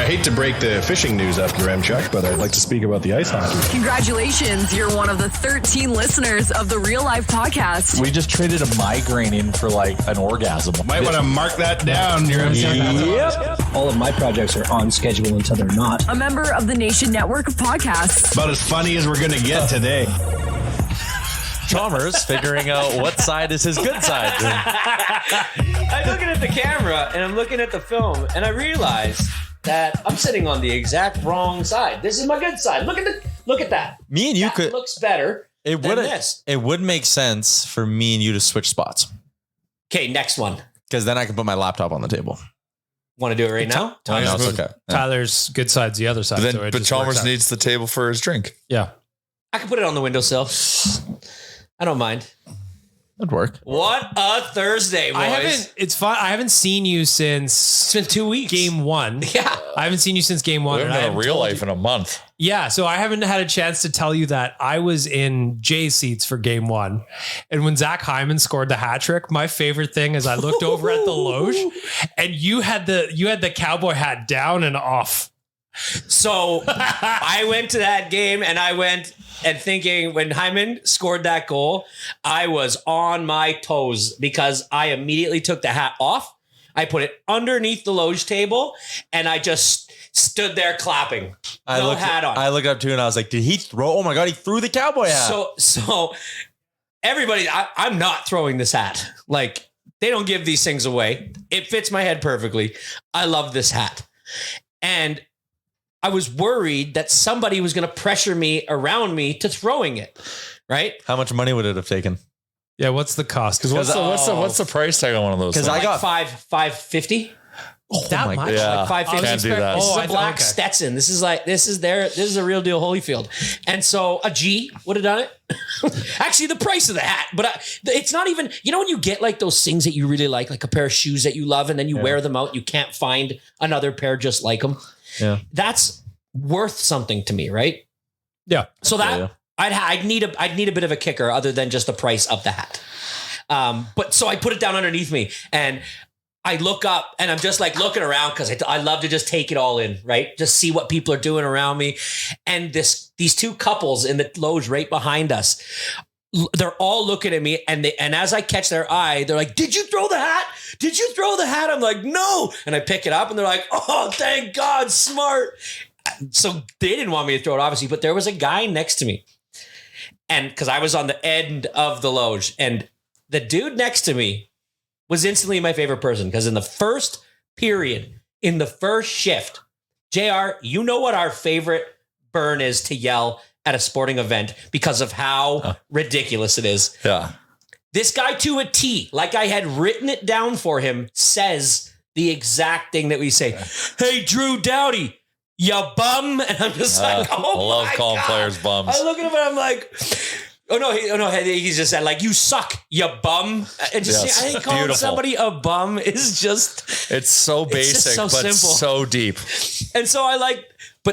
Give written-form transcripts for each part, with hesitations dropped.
hate to break the fishing news after Chuck, but I'd like to speak about the ice hockey. Congratulations, you're one of the 13 listeners of the Real Life Podcast. We just traded a migraine in for like an orgasm. Might want to mark that down. Yep. All of my projects are on schedule until they're not. A member of the Nation Network of Podcasts. About as funny as we're going to get today. Chalmers figuring out what side is his good side. I'm looking at the camera and I'm looking at the film and I realize that I'm sitting on the exact wrong side. This is my good side. Look at that. Me and you that looks better. It would make sense for me and you to switch spots. Okay, next one. Because then I can put my laptop on the table. Want to do it right now? No, it's okay. Tyler's good side's the other side. But Chalmers needs the table for his drink. Yeah. I can put it on the windowsill. I don't mind. That'd work. What a Thursday, boys. It's fun. I haven't seen you since... It's been 2 weeks. Game 1. Yeah. I haven't seen you since game 1. We haven't been in real life in a month. Yeah. So I haven't had a chance to tell you that I was in Jay's seats for game 1. And when Zach Hyman scored the hat trick, my favorite thing is I looked over at the loge and you had the cowboy hat down and off. So I went to that game and I went and thinking when Hyman scored that goal, I was on my toes because I immediately took the hat off. I put it underneath the loge table and I just stood there clapping. Hat on. I looked up too and I was like, did he throw? Oh my God, he threw the cowboy hat. So everybody, I'm not throwing this hat. Like they don't give these things away. It fits my head perfectly. I love this hat. And I was worried that somebody was going to pressure me around me to throwing it. Right? How much money would it have taken? Yeah, what's the cost? Because what's the price tag on one of those? Because I got $550. Oh that my much? Yeah, like $550. can't do that. This is a black Stetson. This is a real deal Holyfield. And so a G would have done it. Actually, the price of the hat, but it's not even. You know when you get like those things that you really like a pair of shoes that you love, and then you wear them out, you can't find another pair just like them. Yeah, that's worth something to me, right? Yeah. So that I'd need a bit of a kicker other than just the price of the hat. But so I put it down underneath me and I look up and I'm just like looking around because I love to just take it all in, right? Just see what people are doing around me. And these two couples in the loge right behind us, they're all looking at me and as I catch their eye, they're like, did you throw the hat? Did you throw the hat? I'm like, no. And I pick it up and they're like, oh, thank God, smart. So they didn't want me to throw it, obviously, but there was a guy next to me. And because I was on the end of the loge and the dude next to me was instantly my favorite person because in the first period, in the first shift, JR, you know what our favorite burn is to yell at a sporting event because of how ridiculous it is. Yeah. This guy to a T, like I had written it down for him, says the exact thing that we say. Hey, Drew Doughty, you bum. And I'm just like, I love calling players bums. I look at him and I'm like, oh no, he's just said like, you suck, you bum. And just I think calling somebody a bum is just, it's so basic, so but simple. so deep. And so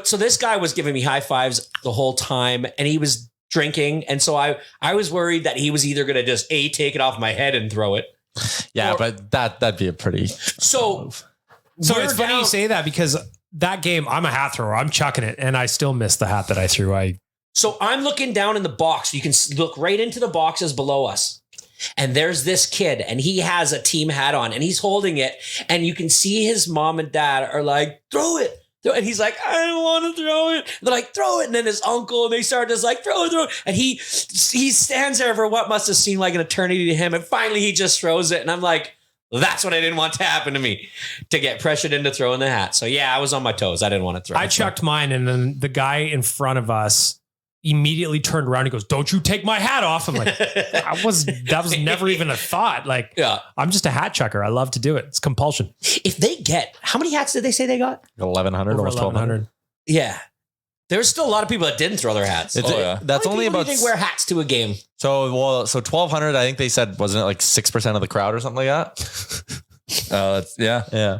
so this guy was giving me high fives the whole time and he was drinking. And so I was worried that he was either going to just take it off my head and throw it. Yeah, but that'd be a pretty. So it's funny you say that because that game, I'm a hat thrower. I'm chucking it and I still missed the hat that I threw. So I'm looking down in the box. You can look right into the boxes below us. And there's this kid and he has a team hat on and he's holding it. And you can see his mom and dad are like, throw it. And he's like, I don't want to throw it. And they're like, throw it. And then his uncle, and they start just like, throw it. And he stands there for what must have seemed like an eternity to him. And finally he just throws it. And I'm like, that's what I didn't want to happen to me, to get pressured into throwing the hat. So yeah, I was on my toes. I didn't want to throw it. I chucked mine and then the guy in front of us immediately turned around and goes, don't you take my hat off. I'm like, that was never even a thought. Like, yeah, I'm just a hat chucker. I love to do it. It's compulsion. If they get, how many hats did they say they got? 1,100, almost 1,200. Yeah. There's still a lot of people that didn't throw their hats. That's only about. Do you think wear hats to a game? So 1,200. I think they said, wasn't it like 6% of the crowd or something like that? Yeah.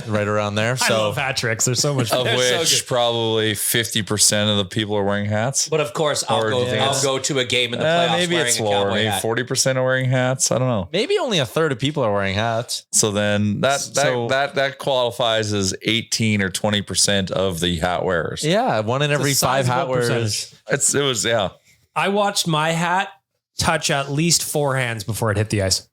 Right around there. I So love hat tricks. They're so much Of fun. so which good. probably 50% of the people are wearing hats. But of course, I'll Or do you think it's- go to a game in the playoffs Maybe wearing it's a lower. cowboy Maybe hat. 40% are wearing hats. I don't know. maybe only a third of people are wearing hats. So then that qualifies as 18 or 20% of the hat wearers. Yeah. One in every a 5 hat sizable wearers. percentage. I watched my hat touch at least 4 hands before it hit the ice.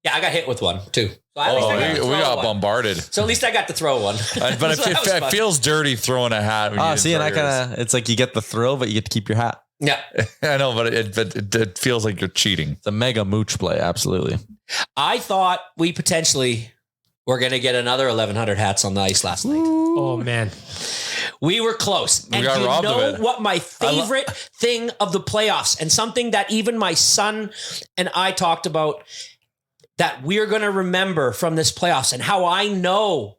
Yeah, I got hit with one too. So at least I got to We throw got one. bombarded. So at least I got to throw one. But So that was it fun. feels dirty throwing a hat. When you didn't See, and throw I yours. kind of, it's like you get the thrill, but you get to keep your hat. Yeah. I know, but it feels like you're cheating. It's a mega mooch play. Absolutely. I thought we potentially were going to get another 1,100 hats on the ice last night. Oh, man. We were close. And got you robbed of know it. what my favorite thing of the playoffs, and something that even my son and I talked about, that we're going to remember from this playoffs, and how I know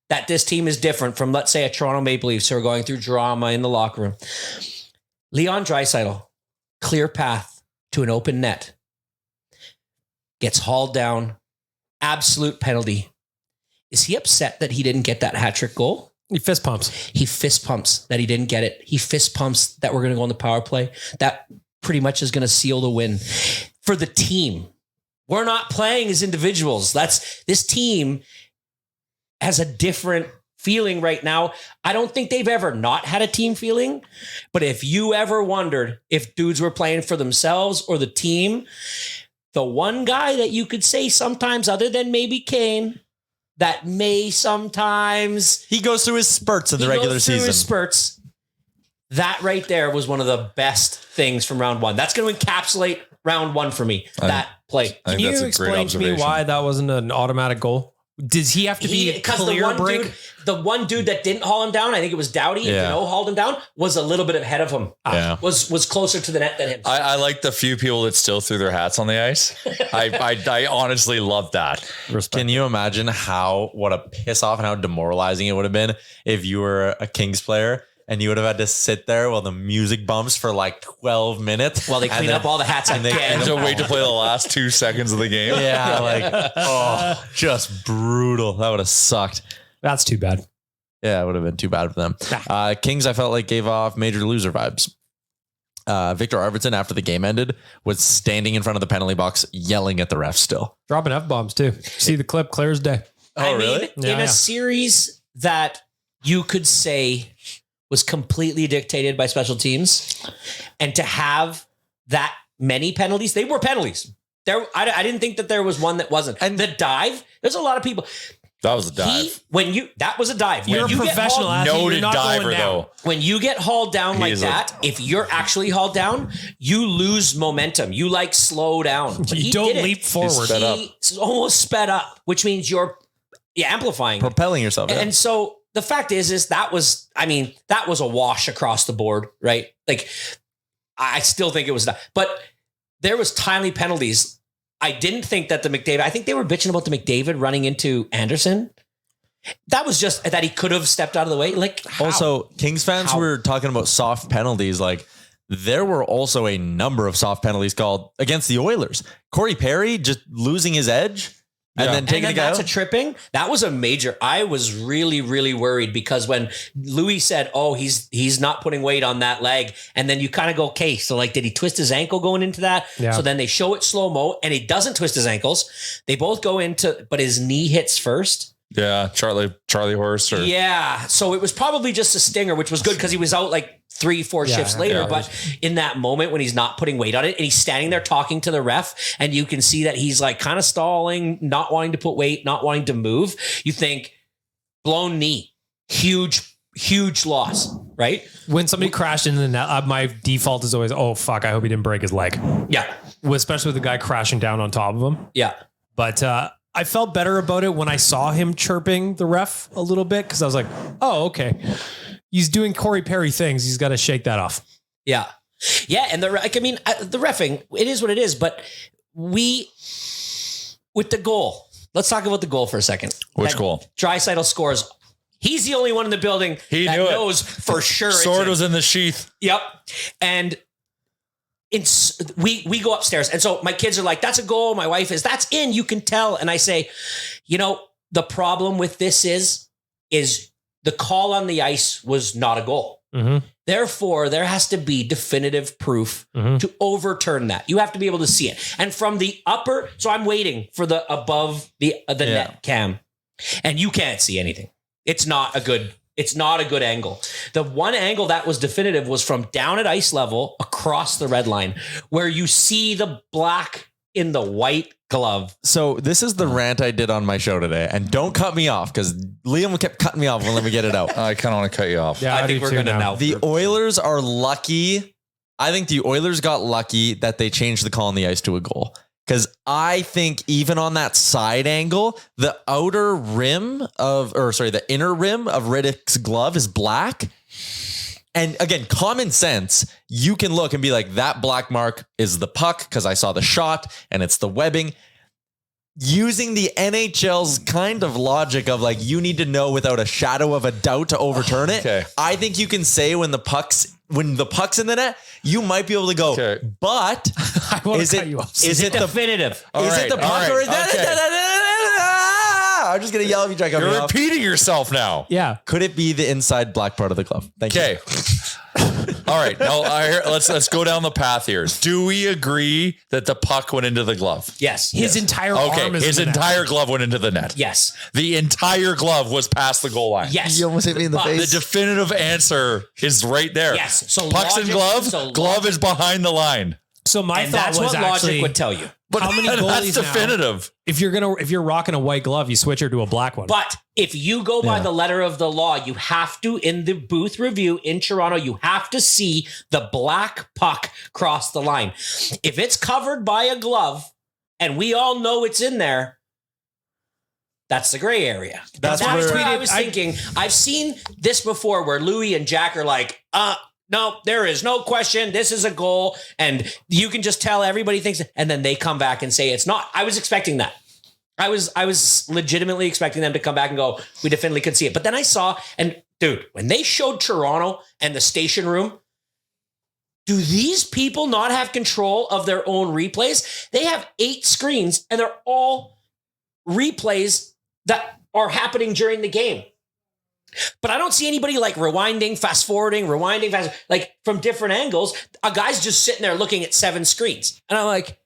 that this team is different from, let's say, a Toronto Maple Leafs who are going through drama in the locker room. Leon Draisaitl, clear path to an open net, gets hauled down, absolute penalty. Is he upset that he didn't get that hat trick goal? He fist pumps. He fist pumps that he didn't get it. He fist pumps that we're going to go on the power play. That pretty much is going to seal the win for the team. We're not playing as individuals. This team has a different feeling right now. I don't think they've ever not had a team feeling, but if you ever wondered if dudes were playing for themselves or the team, the one guy that you could say sometimes, other than maybe Kane, that may sometimes He goes through his spurts in the he regular goes through season. his spurts. That right there was one of the best things from round one. That's going to encapsulate round one for me. That play. I Can think you that's a great explain to me observation. why that wasn't an automatic goal? Does he have to be a Because clear break? the one dude that didn't haul him down, I think it was Doughty, Yeah. hauled him down, was a little bit ahead of him. Yeah. Was closer to the net than him. I like the few people that still threw their hats on the ice. I honestly love that. Can you imagine what a piss off and how demoralizing it would have been if you were a Kings player and you would have had to sit there while the music bumps for like 12 minutes While they clean up all the hats and they- again. And to wait to play the last 2 seconds of the game. Yeah, just brutal. That would have sucked. That's too bad. Yeah, it would have been too bad for them. Kings, I felt like gave off major loser vibes. Victor Arvidsson, after the game ended, was standing in front of the penalty box yelling at the ref still. Dropping F-bombs too. See the clip, clear as day. I mean, in Yeah, a yeah. series that you could say was completely dictated by special teams, and to have that many penalties, they were penalties. I didn't think that there was one that wasn't. And the dive, there's a lot of people. That was a dive. That was a dive. You're When a you get professional hauled- athlete. You're Noted not going diver, down. though. When you get hauled down like is that, if you're actually hauled down, you lose momentum. You slow down. But You he don't didn't. leap forward. sped up. He almost sped up, which means you're amplifying. Propelling yourself. Yeah. And so the fact is that was a wash across the board, right? Like, I still think it was not, but there was timely penalties. I didn't think that I think they were bitching about the McDavid running into Anderson. That was just that he could have stepped out of the way. Like, how? Also, Kings fans How? were talking about soft penalties. Like, there were also a number of soft penalties called against the Oilers. Corey Perry just losing his edge and then taking the guy that's out. a tripping. That was a major. I was really, really worried because when Louis said, "Oh, he's not putting weight on that leg," and then you kind of go, "Okay, so like, did he twist his ankle going into that?" Yeah. So then they show it slow mo, and he doesn't twist his ankles. They both go into, but his knee hits first. Yeah, Charlie Horse. Or Yeah, so it was probably just a stinger, which was good because he was out like 3-4 shifts later. yeah. But in that moment when he's not putting weight on it and he's standing there talking to the ref, and you can see that he's like kind of stalling, not wanting to put weight, not wanting to move, you think blown knee, huge loss, right? When somebody crashed into the net, my default is always, oh, fuck, I hope he didn't break his leg. Yeah, Especially with the guy crashing down on top of him. yeah. But I felt better about it when I saw him chirping the ref a little bit because I was like, oh, okay. He's doing Corey Perry things. He's got to shake that off. Yeah. Yeah. And the reffing, it is what it is. But with the goal, let's talk about the goal for a second. Which goal? Draisaitl scores. He's the only one in the building He that knew it. knows for sure. it's Sword in. was in the sheath. Yep. And we go upstairs. And so my kids are like, that's a goal. My wife is, that's in. You can tell. And I say, the problem with this is the call on the ice was not a goal. Mm-hmm. Therefore, there has to be definitive proof to overturn that. You have to be able to see it. And from the upper, so I'm waiting for the above the net cam, and you can't see anything. It's not a good angle. The one angle that was definitive was from down at ice level across the red line, where you see the black in the white glove. So this is the rant I did on my show today, and don't cut me off because Liam kept cutting me off when let me get it out. I kind of want to cut you off. Yeah, I think we're going to now. The Oilers are lucky. I think the Oilers got lucky that they changed the call on the ice to a goal. Because I think even on that side angle, the inner rim of Riddick's glove is black. And again, common sense, you can look and be like, that black mark is the puck because I saw the shot and it's the webbing. Using the NHL's kind of logic of like, you need to know without a shadow of a doubt to overturn it. Okay. I think you can say when the puck's in the net, you might be able to go, but I want to cut you off. Is it definitive? Is it the puck or is I'm just going to yell if you try to cut me You're off. repeating yourself now. Yeah. Could it be the inside black part of the glove? Thank you. Okay. All right. Now let's go down the path here. Do we agree that the puck went into the glove? Yes. His entire Okay. arm is His in the net. entire glove went into the net. Yes. The entire glove was past the goal line. Yes. You almost hit me in the But face. The definitive answer is right there. Yes. So pucks and glove. Glove is behind the line. So my And thought that's was what actually, logic would tell you. But how many that's goalies now? definitive. If you're rocking a white glove, you switch her to a black one. But if you go by the letter of the law, you have to, in the booth review in Toronto, you have to see the black puck cross the line. If it's covered by a glove and we all know it's in there, that's the gray area. That's where where I was thinking. I've seen this before where Louis and Jack are like, no, there is no question. This is a goal. And you can just tell everybody thinks, and then they come back and say it's not. I was expecting that. I was legitimately expecting them to come back and go, we definitely could see it. But then I saw, and dude, when they showed Toronto and the station room, do these people not have control of their own replays? They have 8 screens and they're all replays that are happening during the game. But I don't see anybody like rewinding, fast forwarding, like from different angles. A guy's just sitting there looking at 7 screens. And I'm like,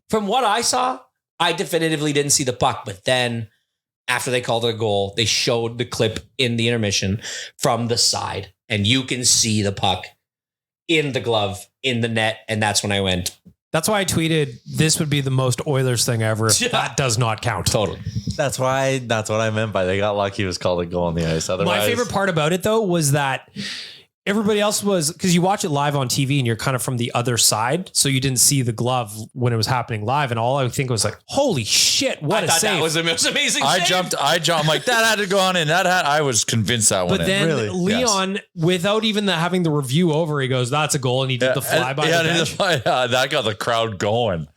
from what I saw, I definitively didn't see the puck. But then after they called it a goal, they showed the clip in the intermission from the side. And you can see the puck in the glove, in the net. And that's when I went. That's why I tweeted, this would be the most Oilers thing ever. That does not count. Totally. That's what I meant by they got lucky it was called a goal on the ice. Otherwise, My favorite part about it, though, was that everybody else was, because you watch it live on TV and you're kind of from the other side. So you didn't see the glove when it was happening live. And all I would think was like, holy shit, what a save. That was the most amazing I save. jumped. I'm like, that had to go on in. I was convinced that one. But then Really? Leon, without even having the review over, he goes, that's a goal. And he did the fly by the bench. That got the crowd going.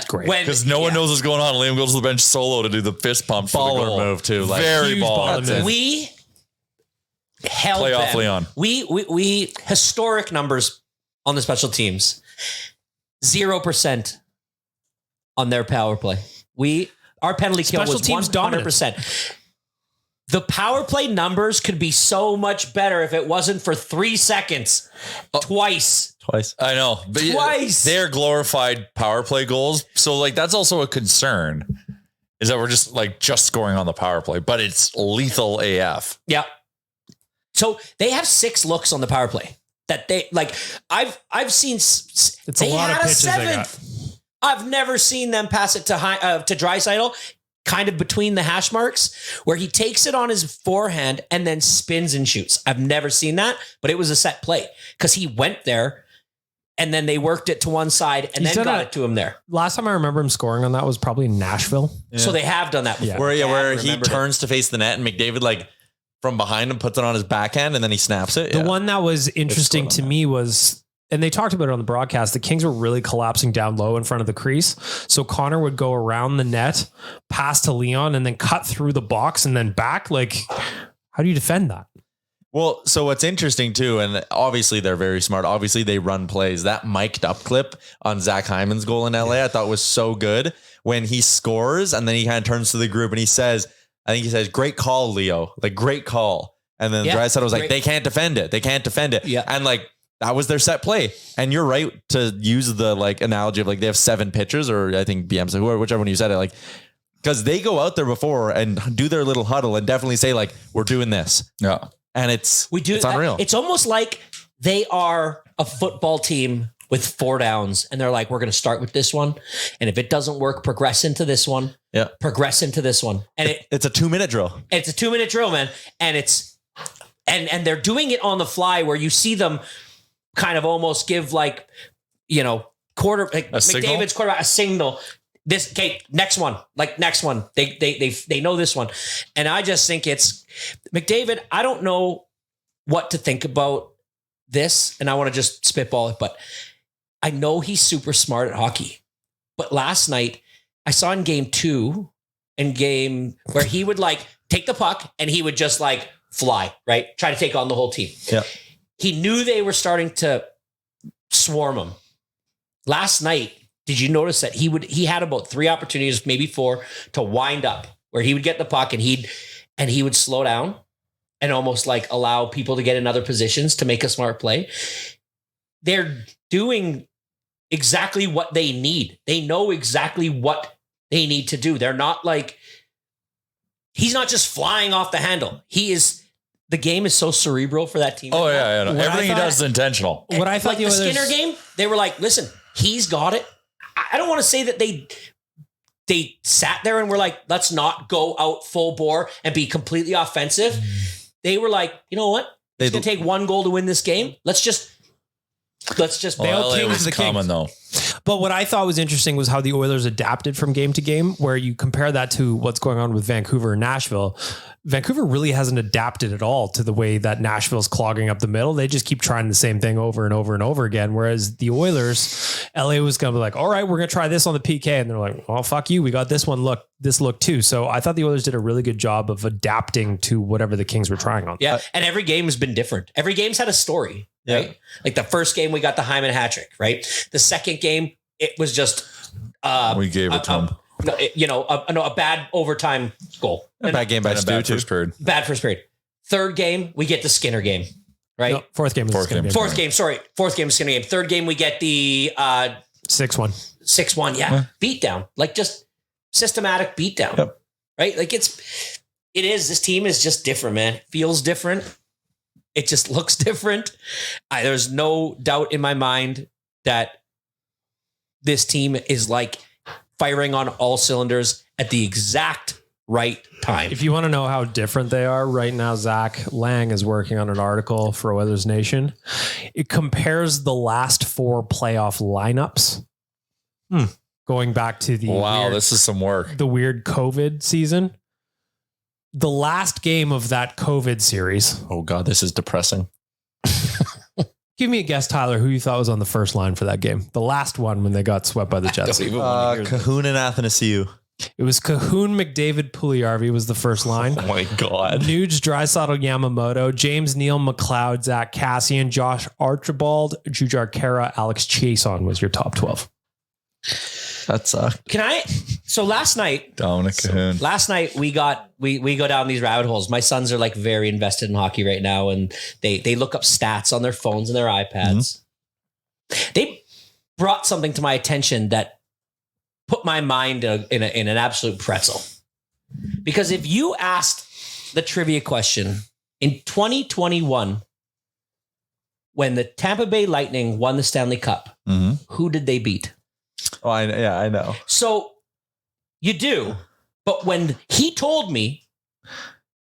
Great. Because no one knows what's going on. Liam goes to the bench solo to do the fist pump for the baller goal. move too. Like Very huge baller. baller move. We held Playoff them. Leon. We historic numbers on the special teams. 0% on their power play. Our penalty kill Special was teams 100%. The power play numbers could be so much better if it wasn't for 3 seconds. Twice. I know. But Twice. They're glorified power play goals. So like that's also a concern. Is that we're just scoring on the power play, but it's lethal AF. Yeah. So they have 6 looks on the power play that they like. I've seen. It's a lot of pitches they got. I've never seen them pass it to Draisaitl, kind of between the hash marks, where he takes it on his forehand and then spins and shoots. I've never seen that, but it was a set play because he went there. And then they worked it to one side and then got it to him there. Last time I remember him scoring on that was probably in Nashville. Yeah. So they have done that before. Where he turns to face the net and McDavid like from behind him puts it on his backhand and then he snaps it. The one that was interesting to me was, and they talked about it on the broadcast, the Kings were really collapsing down low in front of the crease. So Connor would go around the net, pass to Leon, and then cut through the box and then back. Like, how do you defend that? Well, so what's interesting too, and obviously they're very smart. Obviously they run plays. That mic'd up clip on Zach Hyman's goal in LA, I thought was so good when he scores and then he kind of turns to the group and he says, great call, Leo. Like, great call. And then Draisaitl was like, they can't defend it. They can't defend it. Yeah. And like, that was their set play. And you're right to use the like analogy of like they have 7 pitchers, or I think BM said, whichever one you said it, like, because they go out there before and do their little huddle and definitely say like, we're doing this. Yeah. And it's unreal. It's almost like they are a football team with 4 downs and they're like, we're going to start with this one. And if it doesn't work, progress into this one. Yeah. Progress into this one. And it's a 2-minute drill. It's a 2-minute drill, man. And it's, and they're doing it on the fly where you see them kind of almost give like, McDavid's quarterback a signal. Next one. They know this one. And I just think it's McDavid. I don't know what to think about this. And I want to just spitball it, but I know he's super smart at hockey. But last night I saw in game 2 and game where he would like take the puck and he would just like fly, right? Try to take on the whole team. Yeah. He knew they were starting to swarm him. Last night, did you notice that he had about 3 opportunities, maybe 4, to wind up where he would get the puck and he would slow down and almost like allow people to get in other positions to make a smart play. They're doing exactly what they need. They know exactly what they need to do. They're not like, he's not just flying off the handle. The game is so cerebral for that team. Oh yeah. Everything he does is intentional. What I thought, like the Skinner game, they were like, listen, he's got it. I don't want to say that they sat there and were like, let's not go out full bore and be completely offensive. They were like, you know what? It's going to take 1 goal to win this game. Let's just LA was common though. But what I thought was interesting was how the Oilers adapted from game to game, where you compare that to what's going on with Vancouver and Nashville. Vancouver really hasn't adapted at all to the way that Nashville's clogging up the middle. They just keep trying the same thing over and over and over again. Whereas the Oilers, LA was going to be like, all right, we're going to try this on the PK. And they're like, well, fuck you. We got this look too. So I thought the Oilers did a really good job of adapting to whatever the Kings were trying on. Yeah. And every game has been different. Every game's had a story. Yeah. Right? Like the first game, we got the Hyman hat trick, right? The second game, it was just we gave it to him. A bad overtime goal. A bad game by Stu too. Bad first period. Third game, we get the Skinner game, right? No, fourth game. Fourth game, Skinner game. Third game, we get the 6-1. 6-1. Yeah. Beatdown. Like just systematic beatdown. Yep. Right? Like this team is just different, man. Feels different. It just looks different. There's no doubt in my mind that this team is like firing on all cylinders at the exact right time. If you want to know how different they are right now, Zach Lang is working on an article for Oilers Nation. It compares the last 4 playoff lineups. Going back to the this is some work. The weird COVID season. The last game of that COVID series. Oh God, this is depressing. Give me a guess, Tyler, who you thought was on the first line for that game. The last one when they got swept by the Jets. Cahoon and Athanasiou. It was Cahoon, McDavid, Puljujarvi was the first line. Oh my God. Nuge, Draisaitl, Yamamoto, James Neal, McLeod, Zach Cassian, Josh Archibald, Jujhar Khaira, Alex Chiasson was your top 12. That sucked. So last night, Dominic Cahoon. Last night we go down these rabbit holes. My sons are like very invested in hockey right now, and they look up stats on their phones and their iPads. Mm-hmm. They brought something to my attention that put my mind in an absolute pretzel. Because if you asked the trivia question in 2021, when the Tampa Bay Lightning won the Stanley Cup, who did they beat? Oh, I know. So you do. But when he told me,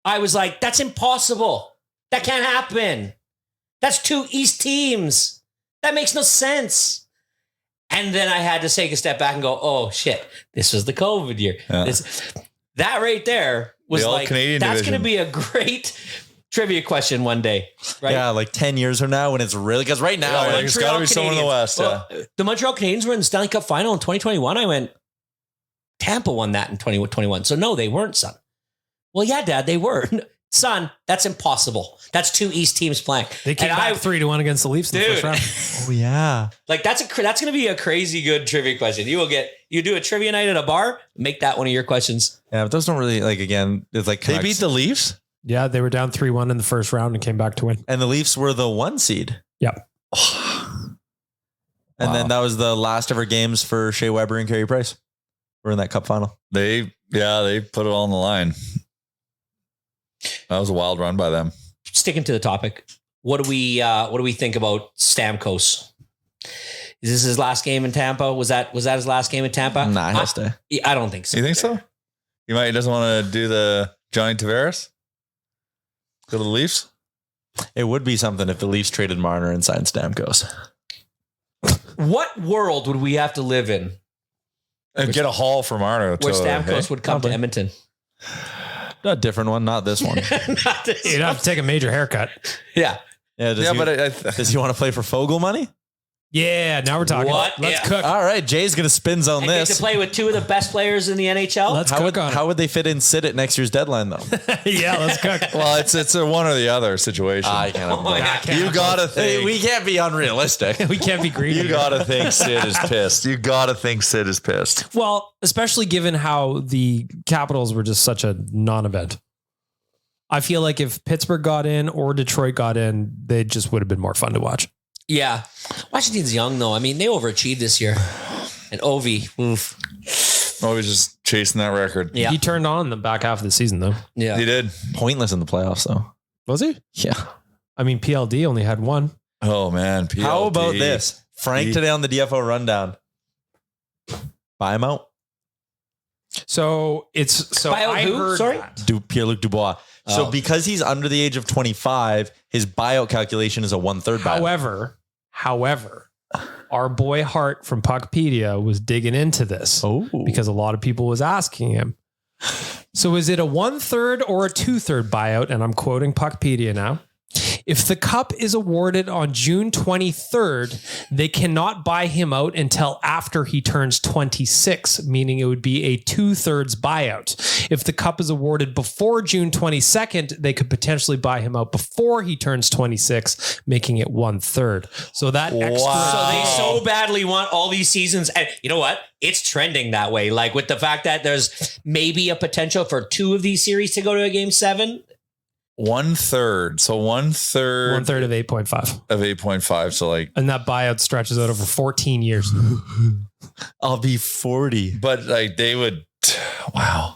I was like, that's impossible. That can't happen. That's 2 East teams. That makes no sense. And then I had to take a step back and go, oh shit, this was the COVID year. Yeah. That right there was like, Canadian that's division. going to be a great trivia question one day. Right? Yeah, like 10 years from now when it's really, because right now, it's got to be someone in the West. Well, the Montreal Canadiens were in the Stanley Cup final in 2021. I went, Tampa won that in 2021. So no, they weren't, son. Well, yeah, Dad, they were. Son, that's impossible. That's 2 East teams playing. They came And back 3-1 against the Leafs in the first round. Oh yeah. Like that's going to be a crazy good trivia question. You do a trivia night at a bar, make that one of your questions. Yeah, but those don't really like. Again, it's like They beat the Leafs. Yeah, they were down 3-1 in the first round and came back to win. and the Leafs were the 1 seed. Yep. And then that was the last ever games for Shea Weber and Carey Price. We're in that cup final. They put it all on the line. That was a wild run by them. Sticking to the topic, what do we think about Stamkos? Is this his last game in Tampa? Was that his last game in Tampa? Nah, he'll stay. I don't think so. You think so? He doesn't want to do the Johnny Tavares? Go to the Leafs? It would be something if the Leafs traded Marner and signed Stamkos. What world would we have to live in And get a haul from Marner. where Stamkos would come to Edmonton? A different one, not this one. Not this You'd have to take a major haircut. Yeah. Yeah, does he want to play for Fogle money? Yeah, now we're talking. What? Let's Yeah. cook. All right, Jay's going to spin zone And get to this. play with 2 of the best players in the NHL. Let's How cook would, on how would they fit in Sid at next year's deadline, though? it. Yeah, let's cook. Well, it's a one or the other situation. I can't. You gotta think. We can't be unrealistic. We can't be greedy. You gotta think Sid is pissed. You gotta think Sid is pissed. Well, especially given how the Capitals were just such a non-event. I feel like if Pittsburgh got in or Detroit got in, they just would have been more fun to watch. Yeah. Washington's young, though. I mean, they overachieved this year. And Ovi, oof. Oh, he's just chasing that record. Yeah. He turned on the back half of the season, though. Yeah. He did. Pointless in the playoffs, though. Was he? Yeah. I mean, PLD only had 1. Oh man. PLD. How about this? Frank today on the DFO rundown. Buy him out. So Buy out I who? heard Sorry? that. Pierre-Luc Dubois. So because he's under the age of 25, his buyout calculation is a 1/3 buyout. However, our boy Hart from Puckpedia was digging into this because a lot of people was asking him. So is it a 1/3 or a 2/3 buyout? And I'm quoting Puckpedia now. If the cup is awarded on June 23rd, they cannot buy him out until after he turns 26, meaning it would be a 2/3 buyout. If the cup is awarded before June 22nd, they could potentially buy him out before he turns 26, making it 1/3. So that extra. So they so badly want all these seasons. And you know what? It's trending that way. Like with the fact that there's maybe a potential for 2 of these series to go to a game 7. 1/3. So 1/3 1/3 of 8.5. of 8.5. So like, And that buyout stretches out over 14 years. I'll be 40. but like they would, wow.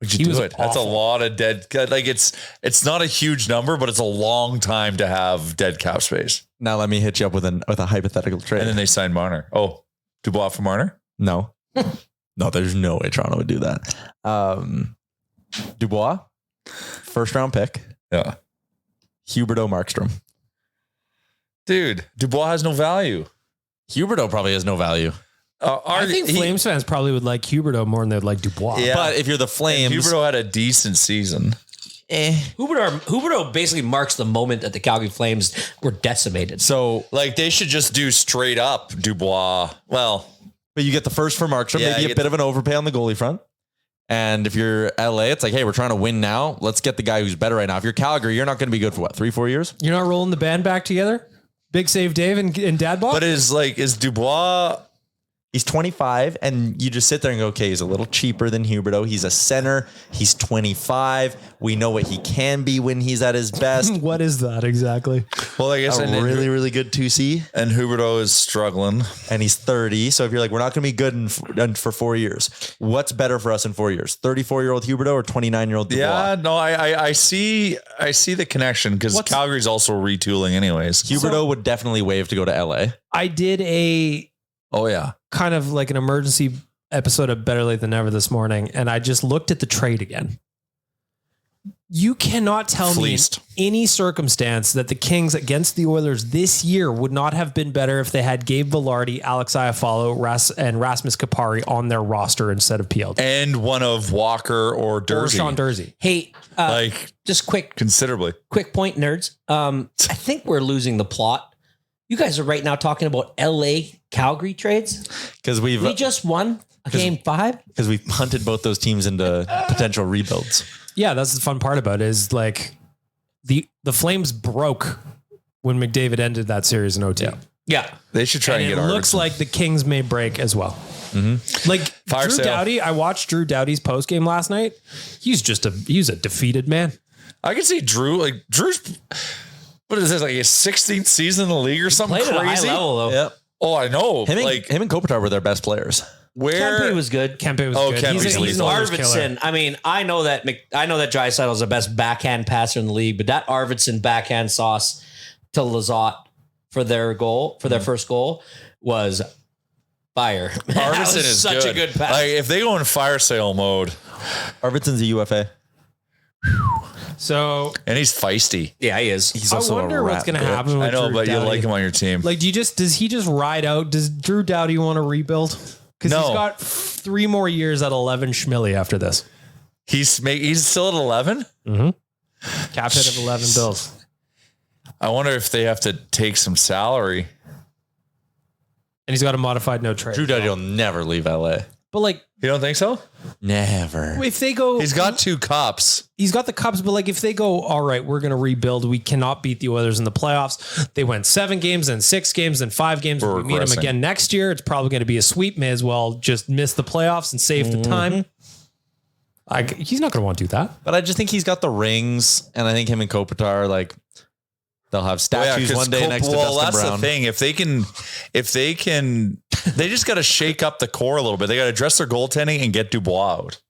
Would He you do was it? That's a awful. lot of dead. Like it's not a huge number, but it's a long time to have dead cap space. Now let me hit you up with a hypothetical trade. And then they signed Marner. Oh, Dubois for Marner? No. No, there's no way Toronto would do that. Dubois, first round pick. Yeah. Huberdeau Markstrom. Dude, Dubois has no value. Huberdeau probably has no value. I think Flames fans probably would like Huberdeau more than they'd like Dubois. Yeah. But if you're the Flames, Huberdeau had a decent season. Huberdeau basically marks the moment that the Calgary Flames were decimated. so Like they should just do straight up Dubois. Well, but you get the first for Markstrom, Yeah, maybe you a get bit of an overpay on the goalie front. And if you're LA, it's like, hey, we're trying to win now. Let's get the guy who's better right now. If you're Calgary, you're not going to be good for what, 3-4 years? You're not rolling the band back together? Big Save Dave and Dad Bob? but is Dubois? He's 25, and you just sit there and go, okay, he's a little cheaper than Huberdeau. He's a center. He's 25. We know what he can be when he's at his best. What is that exactly? Well, I guess A really, really good 2C. and Huberdeau is struggling. And he's 30. So if you're like, we're not going to be good for 4 years. What's better for us in 4 years? 34-year-old Huberdeau or 29-year-old Dubois? Yeah, no, I see the connection because Calgary's also retooling anyways. Huberdeau would definitely waive to go to LA. I did a Oh yeah. kind of like an emergency episode of Better Late Than Never this morning, and I just looked at the trade again. You cannot tell Fleeced. me in any circumstance that the Kings against the Oilers this year would not have been better if they had Gabe Vilardi, Alex Iafallo, and Rasmus Kapari on their roster instead of PLD. And one of Walker or Or Dursey. Sean Dursey. Hey, Like just quick considerably. point, nerds. I think we're losing the plot. You guys are right now talking about LA Calgary trades. Because We just won a game 5. we've punted both those teams into potential rebuilds. Yeah, that's the fun part about it is like the Flames broke when McDavid ended that series in OT. Yeah. They should try and And get it looks Arvidsson. like the Kings may break as well. Like Fire Drew sale. Doughty, I watched Drew Doughty's post game last night. He's a defeated man. I can see Drew. Like Drew's, what is this? Like his 16th season in the league or something Played at a high crazy? level, though. Yep. Oh, I know. Him like and Kopitar were their best players. where Kempe was good. Kempe was Oh, good. Kempe's He's an lethal. Oilers killer. Arvidsson. I mean, I know that Draisaitl is the best backhand passer in the league, but that Arvidsson backhand sauce to Lizotte for their goal, for their first goal, was fire. That Arvidsson was is such a good pass. Like if they go in fire sale mode, Arvidsson's a UFA. So and he's feisty. Yeah, he is. He's I also wonder a what's rat going to bitch. happen with I know, Drew but you Doughty. like him on your team. Like, does he just ride out? Does Drew Doughty want to rebuild? Because No. he's got 3 more years at 11 schmilly after this. he's still at 11. Cap hit of 11 bills. I wonder if they have to take some salary. And he's got a modified no trade. Drew Doughty will never leave LA. But like, You don't think so? Never. if they go, He's got 2 cups. he's got the Cubs, but like if they go, all right, we're going to rebuild. We cannot beat the Oilers in the playoffs. They went 7 games and 6 games and 5 games. We're If we meet them regressing. again next year, it's probably going to be a sweep. May as well just miss the playoffs and save the time. He's not going to want to do that. But I just think he's got the rings, and I think him and Kopitar, like, they'll have statues 'cause one day next to Dustin that's Brown. the thing. If they can, they just got to shake up the core a little bit. They got to address their goaltending and get Dubois out.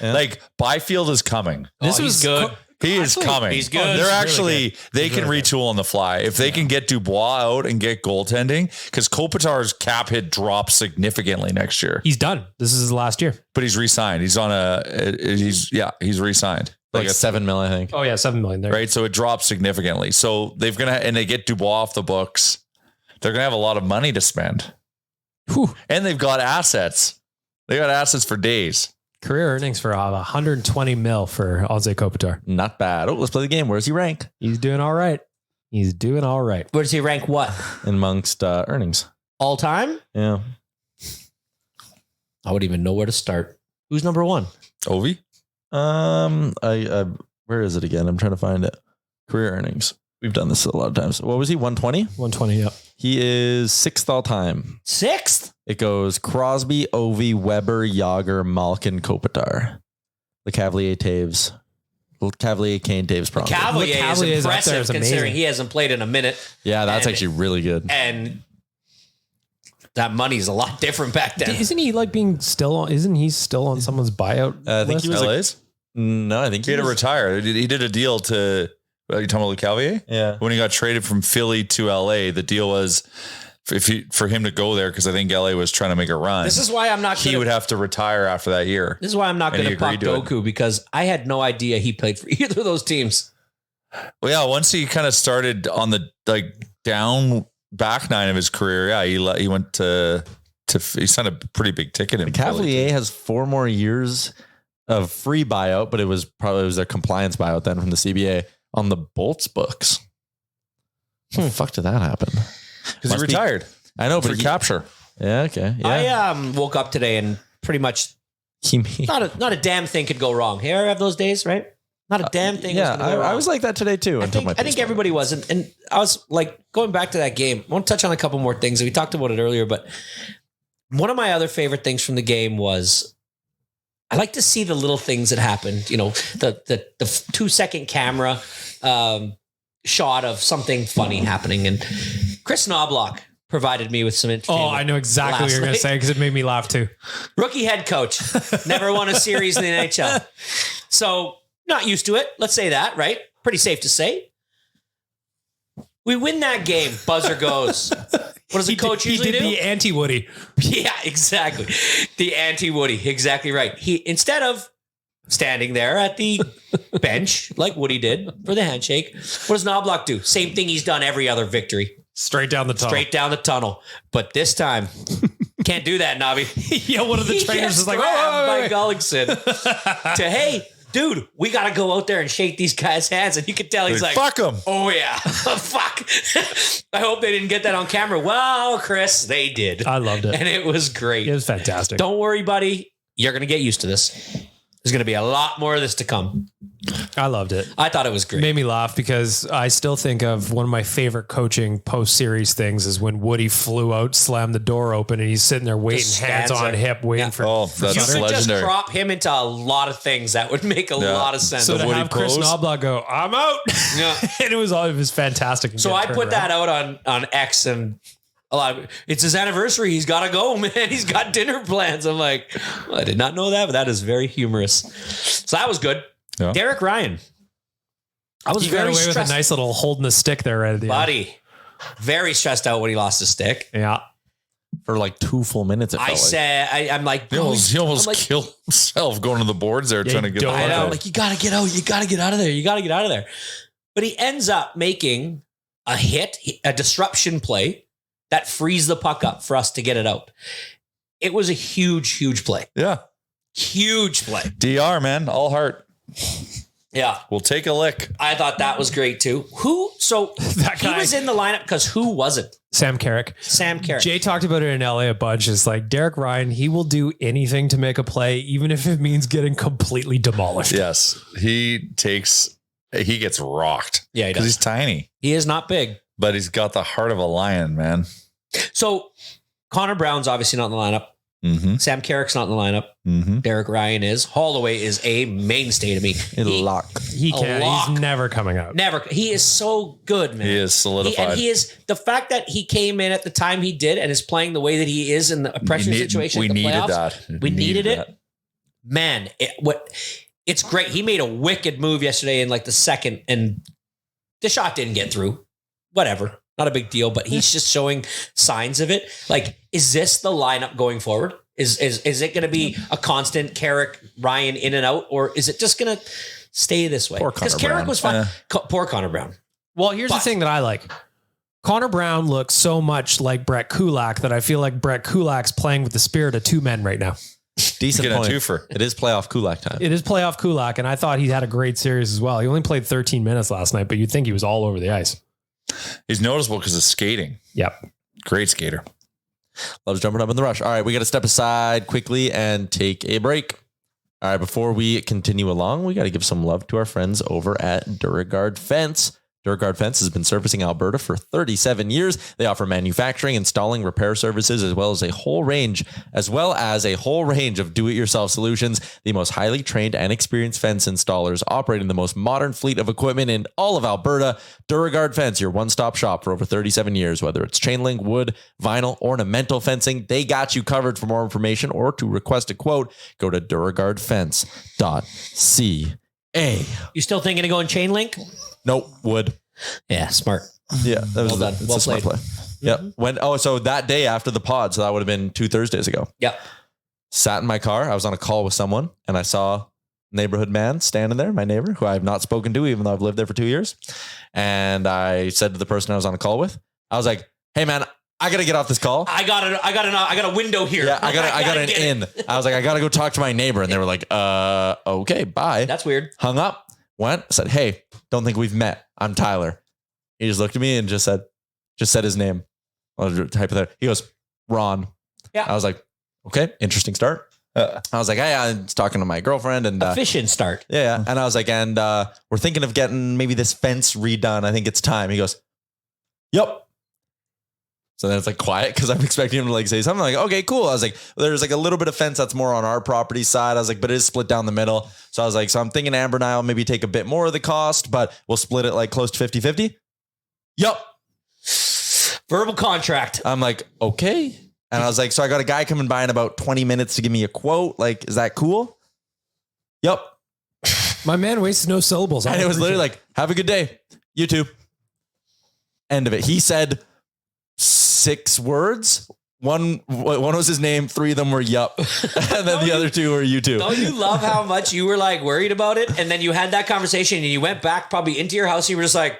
Yeah. Like Byfield is coming. This he's was good. He is coming. he's good. They're He's really actually they can retool on the fly if they can get Dubois out and get goaltending because Kopitar's cap hit drops significantly next year. He's done. This is his last year. But he's re-signed. He's on he's re-signed. like $7 million, I think. Oh yeah, 7 million there. Right, so it drops significantly. So they get Dubois off the books. They're gonna have a lot of money to spend, Whew. and they've got assets. They got assets for days. Career earnings for 120 mil for Anze Kopitar. Not bad. Oh, let's play the game. Where's he rank He's doing all right. He's doing all right. Where does he rank what? amongst earnings? All time? Yeah. I wouldn't even know where to start. Who's number 1? Ovi? I where is it again? I'm trying to find it. Career earnings. We've done this a lot of times. What was he? 120? 120, yeah. He is 6th all time. 6th? It goes Crosby, Ovi, Weber, Yager, Malkin, Kopitar. The Cavalier, Taves. Cavalier, Kane, Taves, probably. Cavalier is Cavalier is up there. impressive It's amazing. considering he hasn't played in a minute. Yeah, that's And- actually really good. And that money's a lot different back then. Isn't he like being still on? Isn't he still on someone's buyout? I think list? he was LA's? No, I think He had to retire. He did a deal to. Are you talking about Lecavalier? Yeah. When he got traded from Philly to LA, the deal was for him to go there because I think LA was trying to make a run. This is why I'm not he gonna, would have to retire after that year. This is why I'm not And going he to pop agreed to it. Doku because I had no idea he played for either of those teams. Well, yeah, once he kind of started on the down back nine of his career, yeah, he went to he signed a pretty big ticket in Philly. Cavalier has 4 more years of free buyout, but it was their compliance buyout then from the CBA on the Bolts books. How the fuck did that happen? because he retired. I know, For but capture. Yeah, okay. Yeah. I woke up today and pretty much He made- not a damn thing could go wrong. You ever have those days, right? Not a damn thing. yeah, was gonna go wrong. I was like that today too. I think everybody was, and I was like going back to that game. I want to touch on a couple more things. We talked about it earlier, but one of my other favorite things from the game was I like to see the little things that happened. You know, the 2-second camera shot of something funny happening, and Chris Knobloch provided me with some entertainment. Oh, I know exactly what you're going to last say because it made me laugh too. Rookie head coach, never won a series in the NHL. So not used to it. Let's say that, right? Pretty safe to say. We win that game. Buzzer goes. What does the coach usually He did do? the anti-Woody. Yeah, exactly. The anti-Woody. Exactly right. He, instead of standing there at the bench like Woody did for the handshake, what does Knobloch do? Same thing he's done every other victory. Straight down the tunnel. Straight down the tunnel. But this time, can't do that, Nobby. Yeah, one of the He trainers gets is like, grabbed oh, by wait. Gullickson to, hey, dude, we got to go out there and shake these guys' hands. And you can tell he's like, fuck him. oh, yeah. Fuck. I hope they didn't get that on camera. Well, Chris, they did. I loved it. And it was great. It was fantastic. Don't worry, buddy. You're going to get used to this. There's going to be a lot more of this to come. I loved it. I thought it was great. Made me laugh because I still think of one of my favorite coaching post-series things is when Woody flew out, slammed the door open, and he's sitting there waiting, Just hands stands on there. hip, waiting for. Oh, You that's could just legendary. crop him into a lot of things that would make a lot of sense. So to Woody have Chris pose. Knobloch go, I'm out, Yeah. and it was fantastic. and So get I turned put that around. out on X, and a lot of, it's his anniversary. He's got to go, man. He's got dinner plans. I'm like, well, I did not know that, but that is very humorous. So that was good. Yeah. Derek Ryan. I was He got very away with a stressed. nice little holding the stick there right at the end. Buddy, very stressed out when he lost his stick. Yeah. For like 2 full minutes. It I felt like. said, I'm like, He almost I'm like, killed himself going to the boards there, Yeah, trying to he get the dove. I know, puck I'm out. like, you got to get out. You got to get out of there. You got to get out of there. But he ends up making a hit, a disruption play that frees the puck up for us to get it out. It was a huge, huge play. Yeah. Huge play. DR, man. All heart. Yeah. We'll take a lick. I thought that was great too. So That he guy. was in the lineup because who wasn't? Sam Carrick. Sam Carrick. Jay talked about it in LA a bunch. It's like Derek Ryan, he will do anything to make a play, even if it means getting completely demolished. Yes. He gets rocked. Yeah, he Because does. he's tiny, He is not big. but he's got the heart of a lion, man. So Connor Brown's obviously not in the lineup. Mm-hmm. Sam Carrick's not in the lineup. Mm-hmm. Derek Ryan is. Holloway is a mainstay to me. Lock. He A can't. lock. He's never coming out. Never. He is so good, man. He is solidified. And he is the fact that he came in at the time he did and is playing the way that he is in the pressure situation. We at the needed playoffs. that. We needed it. Man, it's great. He made a wicked move yesterday in like the second, and the shot didn't get through. Whatever. Not a big deal, but he's just showing signs of it. Like, is this the lineup going forward? Is it going to be a constant Carrick, Ryan in and out, or is it just going to stay this way? Poor Because Connor Carrick Brown. was fine. Poor Connor Brown. Well, here's the But- thing that I like. Connor Brown looks so much like Brett Kulak that I feel like Brett Kulak's playing with the spirit of two men right now. Decent Get a point. twofer. It is playoff Kulak time. It is playoff Kulak, and I thought he had a great series as well. He only played 13 minutes last night, but you'd think he was all over the ice. He's noticeable because of skating. Yep. Great skater. Loves jumping up in the rush. All right, we got to step aside quickly and take a break. All right, before we continue along, we got to give some love to our friends over at Duragard Fence. Duragard Fence has been servicing Alberta for 37 years. They offer manufacturing, installing, repair services, as well as a whole range of do-it-yourself solutions. The most highly trained and experienced fence installers operating the most modern fleet of equipment in all of Alberta. Duragard Fence, your one-stop shop for over 37 years. Whether it's chain link, wood, vinyl, ornamental fencing, they got you covered. For more information or to request a quote, go to duragardfence.ca. You still thinking of going chain link? Nope, wood. Yeah, smart. Yeah, that was Well done. it's Well a smart played. play. Yeah. So that day after the pod, so that would have been 2 Thursdays ago. Yep. Sat in my car. I was on a call with someone and I saw neighborhood man standing there, my neighbor, who I have not spoken to, even though I've lived there for 2 years. And I said to the person I was on a call with, I was like, hey man, I got to get off this call. I got a window here. Yeah, I got an get in. it. I was like, I got to go talk to my neighbor. And they were like, okay, bye. That's weird. Hung up, went, said, hey, don't think we've met. I'm Tyler. He just looked at me and just said his name. He goes, Ron. Yeah. I was like, okay, interesting start. I was like, hey, I was talking to my girlfriend and Efficient start. yeah. And I was like, and we're thinking of getting maybe this fence redone. I think it's time. He goes, yep. So then it's like quiet because I'm expecting him to like say something like, okay, cool. I was like, well, there's like a little bit of fence that's more on our property side. I was like, but it is split down the middle. So I was like, so I'm thinking Amber and I will maybe take a bit more of the cost, but we'll split it like close to 50-50. Yup. Verbal contract. I'm like, okay. And I was like, so I got a guy coming by in about 20 minutes to give me a quote. Like, is that cool? Yup. My man wasted no syllables. And it was literally like, have a good day. You too. End of it. He said 6 words. One was his name. 3 of them were yup. And then the other 2 were you too. Don't you love how much you were like worried about it? And then you had that conversation and you went back probably into your house and you were just like,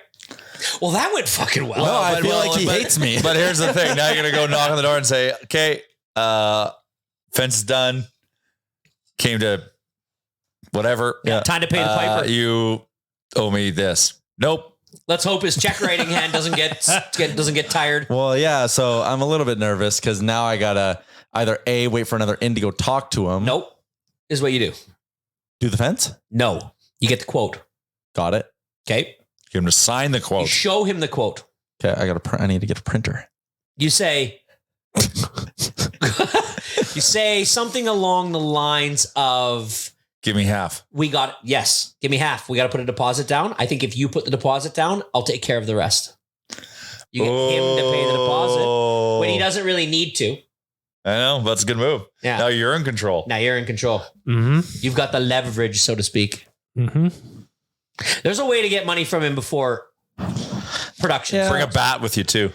well, that went fucking well. No, I But- feel well, like he but- hates me. But here's the thing. Now you're going to go knock on the door and say, okay, fence is done. Came to whatever. Yeah. Time to pay the piper. You owe me this. Nope. Let's hope his check writing hand doesn't get tired. Well, yeah. So I'm a little bit nervous because now I gotta either A, wait for another in to go talk to him. Nope. Is what you do. Do the fence? No. You get the quote. Got it. Okay. Get him to sign the You quote. show him the quote. Okay, I need to get a printer. You say, you say something along the lines of, Give me half. yes, give me half. We got to put a deposit down. I think if you put the deposit down, I'll take care of the rest. You get him to pay the deposit when he doesn't really need to. I know. That's a good move. Yeah. Now you're in control. Now you're in control. Mm-hmm. You've got the leverage, so to speak. Mm-hmm. There's a way to get money from him before production. Bring a bat with you too.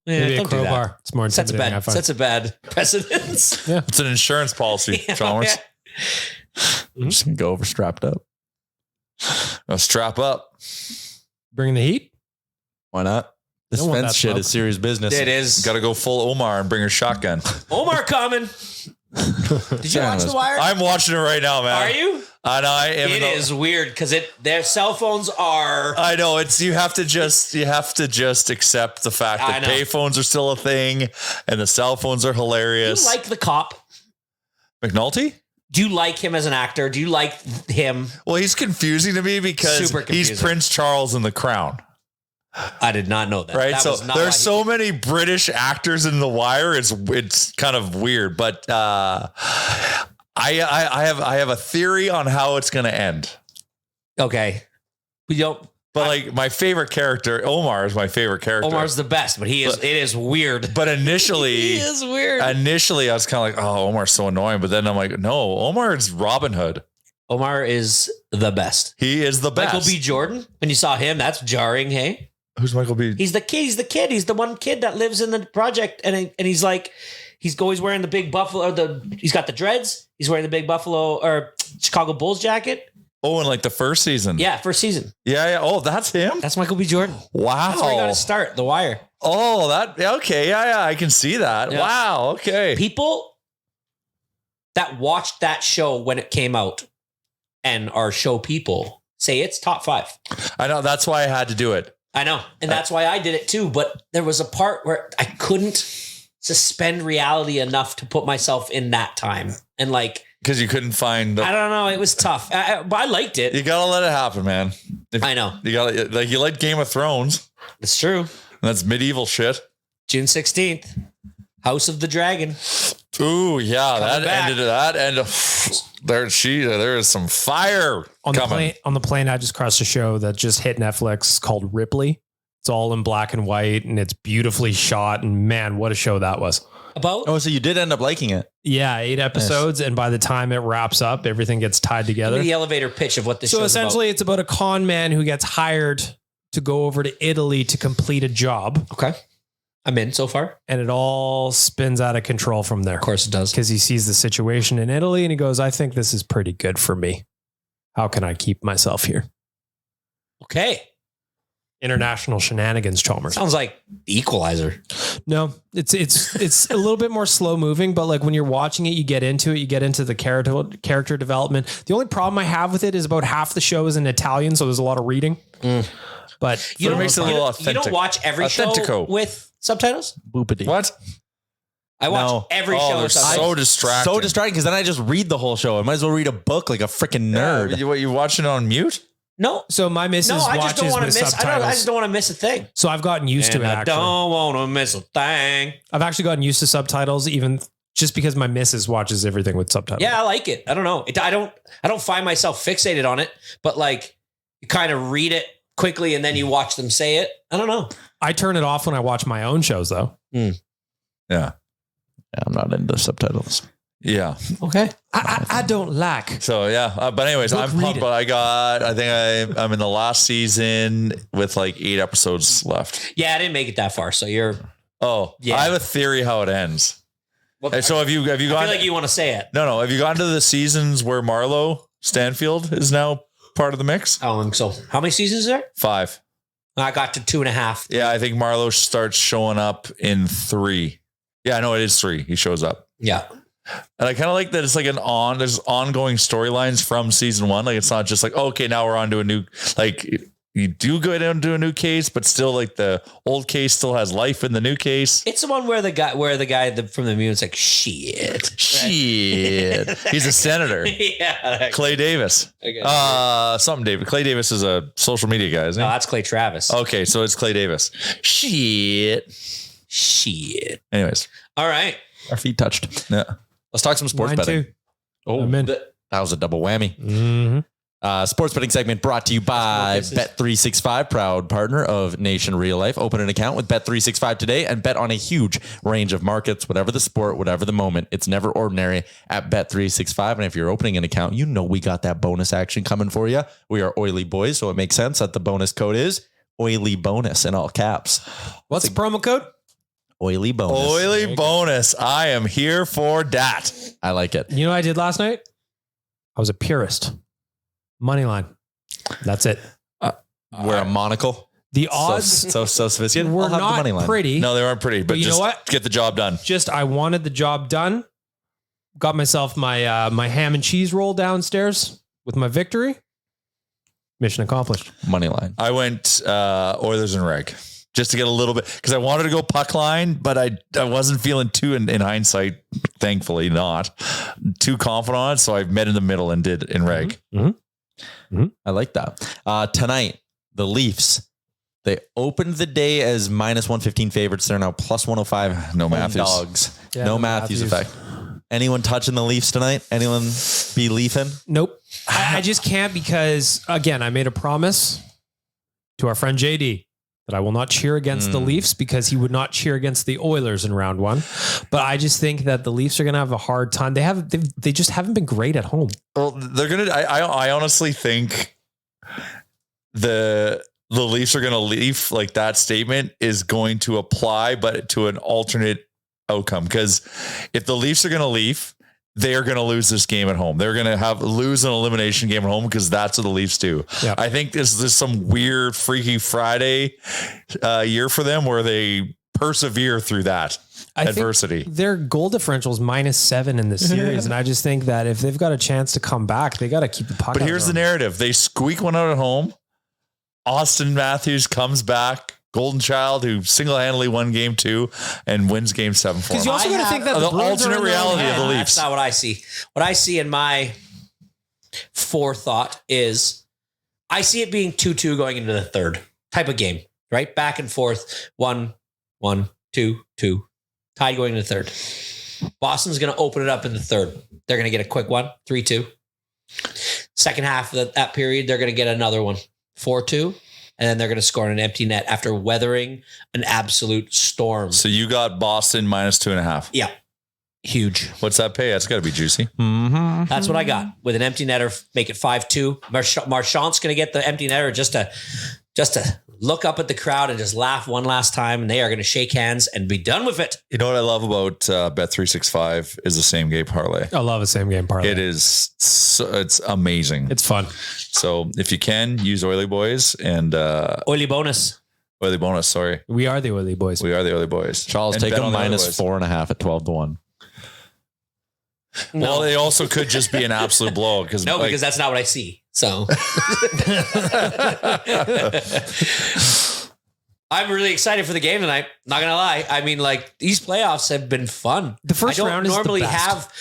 Maybe a don't do that. crowbar. It's more Sets a intimidating. I bad, find. sets a bad precedence. It's an insurance policy, Chalmers. I'm just gonna go over strapped up. Now strap up. Bringing the heat. Why not? This Don't want fence that shit smoke. is serious business. It is. Got to go full Omar and bring a shotgun. Omar coming. Did you watch The Wire? I'm watching it right now, man. Are you? And I am. It is weird because their cell phones are. I know it's you have to just accept the fact I that know. payphones are still a thing and the cell phones are Do you hilarious. like the cop? McNulty? Do you like him as an actor? Do you like him? Well, he's confusing to me because Super he's confusing. Prince Charles in The Crown, I did not know that. right? That So was not there's why so many British actors in The Wire. It's kind of weird, but I have a theory on how it's going to end. Okay. We don't. But like my favorite character, Omar is my favorite character. Omar's the best, but it is weird. But initially, He is weird. Initially, I was kind of like, "Oh, Omar's so annoying." But then I'm like, "No, Omar is Robin Hood. Omar is the best. He is the best." Michael B. Jordan. When you saw him, that's jarring. Hey, Who's Michael B? he's the kid. He's the kid. He's the one kid that lives in the project, and he's like, he's always wearing the big buffalo. He's got the dreads. He's wearing the big Buffalo or Chicago Bulls jacket. Oh, in like the first season. Yeah, first season. Yeah. Oh, that's him. That's Michael B. Jordan. Wow. That's where he got to start. The Wire. Oh, okay. Yeah. I can see that. Yeah. Wow. Okay. People that watched that show when it came out and are show people say it's top 5. I know. That's why I had to do it. I know. And that's why I did it too. But there was a part where I couldn't suspend reality enough to put myself in that time. And like, Because you couldn't find. I don't know. It was tough. But I liked it. You gotta let it happen, man. I know. You gotta like you like Game of Thrones. It's true. And that's medieval shit. June 16th, House of the Dragon. Ooh, yeah, Coming back. There is some fire On the coming. plane, I just crossed a show that just hit Netflix called Ripley. It's all in black and white and it's beautifully shot. And man, what a show that was. About? Oh, so you did end up liking it? Yeah, 8 episodes. And by the time it wraps up, everything gets tied together. The elevator pitch of what this So show's essentially, it's about a con man who gets hired to go over to Italy to complete a job. about. Okay. I'm in so far. And it all spins out of control from there. Of course it does. Because he sees the situation in Italy and he goes, I think this is pretty good for me. How can I keep myself here? Okay. International shenanigans, Chalmers. Sounds like The Equalizer. No, it's a little bit more slow moving, but like when you're watching it, you get into it, you get into the character development. The only problem I have with it is about half the show is in Italian, so there's a lot of reading. But It makes it a little You don't authentic. watch every show Authentico. with subtitles? Boopity. What? I watch No. every Oh, show they're with subtitles. so distracting. So distracting because then I just read the whole show. I might as well read a book like a freaking nerd. Yeah, you watching it on mute? No. so my missus No, I just watches don't want with to miss. subtitles. I just don't want to miss a thing. So I've gotten used to it. I Actually, don't want to miss a thing. I've actually gotten used to subtitles, even just because my missus watches everything with subtitles. Yeah, I like it. I don't know. I don't find myself fixated on it, but like you kind of read it quickly and then you watch them say it. I don't know. I turn it off when I watch my own shows, though. Yeah. Yeah, I'm not into subtitles. Yeah. Okay. I don't like. So yeah, but anyways, Look, I'm read pumped. it. But I think I'm in the last season with like 8 episodes left. Yeah, I didn't make it that far, so you're. Oh, Yeah. I have a theory how it ends. Well, Hey, so have you I feel gone? like you want to say it. No. Have you gone to the seasons where Marlo Stanfield is now part of the mix? I don't think so. How many seasons is there? 5. I got to 2.5. Yeah, I think Marlo starts showing up in 3. Yeah, no, it is 3. He shows up. Yeah. And I kind of like that it's like there's ongoing storylines from season 1. Like it's not just like, okay, now we're on to a new, like you do go down to a new case, but still like the old case still has life in the new case. It's the one where the guy from the Mune's like, shit. Shit. He's a senator. Yeah. Clay Davis. Something David. Clay Davis is a social media guy, isn't No, he? that's Clay Travis. Okay, so it's Clay Davis. Shit. Anyways. All right. Our feet touched. Yeah. Let's talk some sports Mine betting. too. Oh, I'm in. that was a double whammy. Mm-hmm. Sports betting segment brought to you by Bet365, proud partner of Nation Real Life. Open an account with Bet365 today and bet on a huge range of markets, whatever the sport, whatever the moment. It's never ordinary at Bet365. And if you're opening an account, you know we got that bonus action coming for you. We are oily boys, so it makes sense that the bonus code is oily bonus in all caps. What's the promo code? Oily bonus. Oily bonus. I am here for that. I like it. You know what I did last night? I was a purist. Money line. That's it. Wear a monocle. The odds So sophisticated. were I'll have the money not line. pretty. No, they weren't pretty, but you just know what? get the job done. Just I wanted the job done. Got myself my my ham and cheese roll downstairs with my victory. Mission accomplished. Money line. I went Oilers and Reg just to get a little bit because I wanted to go puck line, but I wasn't feeling too in hindsight, thankfully not too confident on it. So I met in the middle and did in Reg. I like that. Tonight, the Leafs, they opened the day as minus 115 favorites. They're now plus 105. No home Matthews. Dogs. Yeah, no no Matthews Matthews. effect. Anyone touching the Leafs tonight? Anyone be leafing? Nope. I just can't because, again, I made a promise to our friend JD that I will not cheer against the Leafs because he would not cheer against the Oilers in round one. But I just think that the Leafs are going to have a hard time. They just haven't been great at home. Well, they're gonna. I honestly think the Leafs are gonna leave. Like that statement is going to apply, but to an alternate outcome. Because if the Leafs are gonna leave, they are going to lose this game at home. They're going to lose an elimination game at home because that's what the Leafs do. Yeah. I think this is some weird Freaky Friday year for them where they persevere through that adversity. Their goal differential is -7 in the series. And I just think that if they've got a chance to come back, they got to keep the puck. But out here's of the them. narrative. They squeak one out at home. Austin Matthews comes back. Golden Child, who single-handedly won game 2 and wins game 7 for Because them. you also got to think that the Bruins are alternate in their own reality of head. the Leafs. That's not what I see. What I see in my forethought is I see it being 2-2 going into the third type of game, right? Back and forth, 1-1, 2-2, tied going into the third. Boston's going to open it up in the third. They're going to get a quick one, 3-2. Second half of that period, they're going to get another one, 4-2. And then they're going to score on an empty net after weathering an absolute storm. So you got Boston -2.5. Yeah. Huge. What's that pay? That's got to be juicy. Mm-hmm. That's what I got with an empty netter. Make it 5-2. Marchand's going to get the empty netter just to look up at the crowd and just laugh one last time. And they are going to shake hands and be done with it. You know what I love about Bet365 is the same game parlay. I love a same game parlay. It is. It's amazing. It's fun. So if you can use Oily Boys and Oily bonus. Oily Bonus, sorry. We are the Oily Boys. We are the Oily Boys. Charles, And take bet them on the Oily minus Boys. 4.5 at 12-1. Well, they also could just be an absolute blow because Because that's not what I see. So I'm really excited for the game tonight. Not gonna lie. I mean, like these playoffs have been fun. The first I don't round is the normally best. have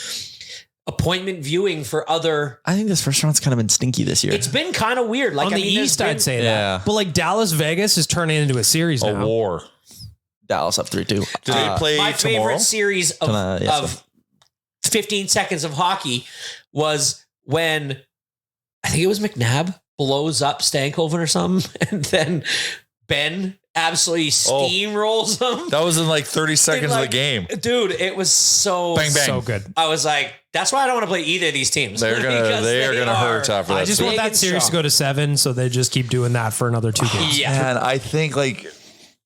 appointment viewing for other. I think this first round's kind of been stinky this year. It's been kind of weird. Like On the East, I'd say Yeah. that. But like Dallas Vegas is turning into a series a now. war. Dallas up 3-2. Do they play my tomorrow? favorite series of, Tonight, yes, of 15 seconds of hockey was when I think it was McNabb blows up Stankoven or something, and then Ben absolutely steamrolls him. That was in like 30 seconds of the Like, game. Dude, it was so Bang, bang. So good. I was like, that's why I don't want to play either of these teams. They are gonna hurt after I that. just want big that and series to strong. go to 7, so they just keep doing that for another 2 games. Yeah. Man, I think like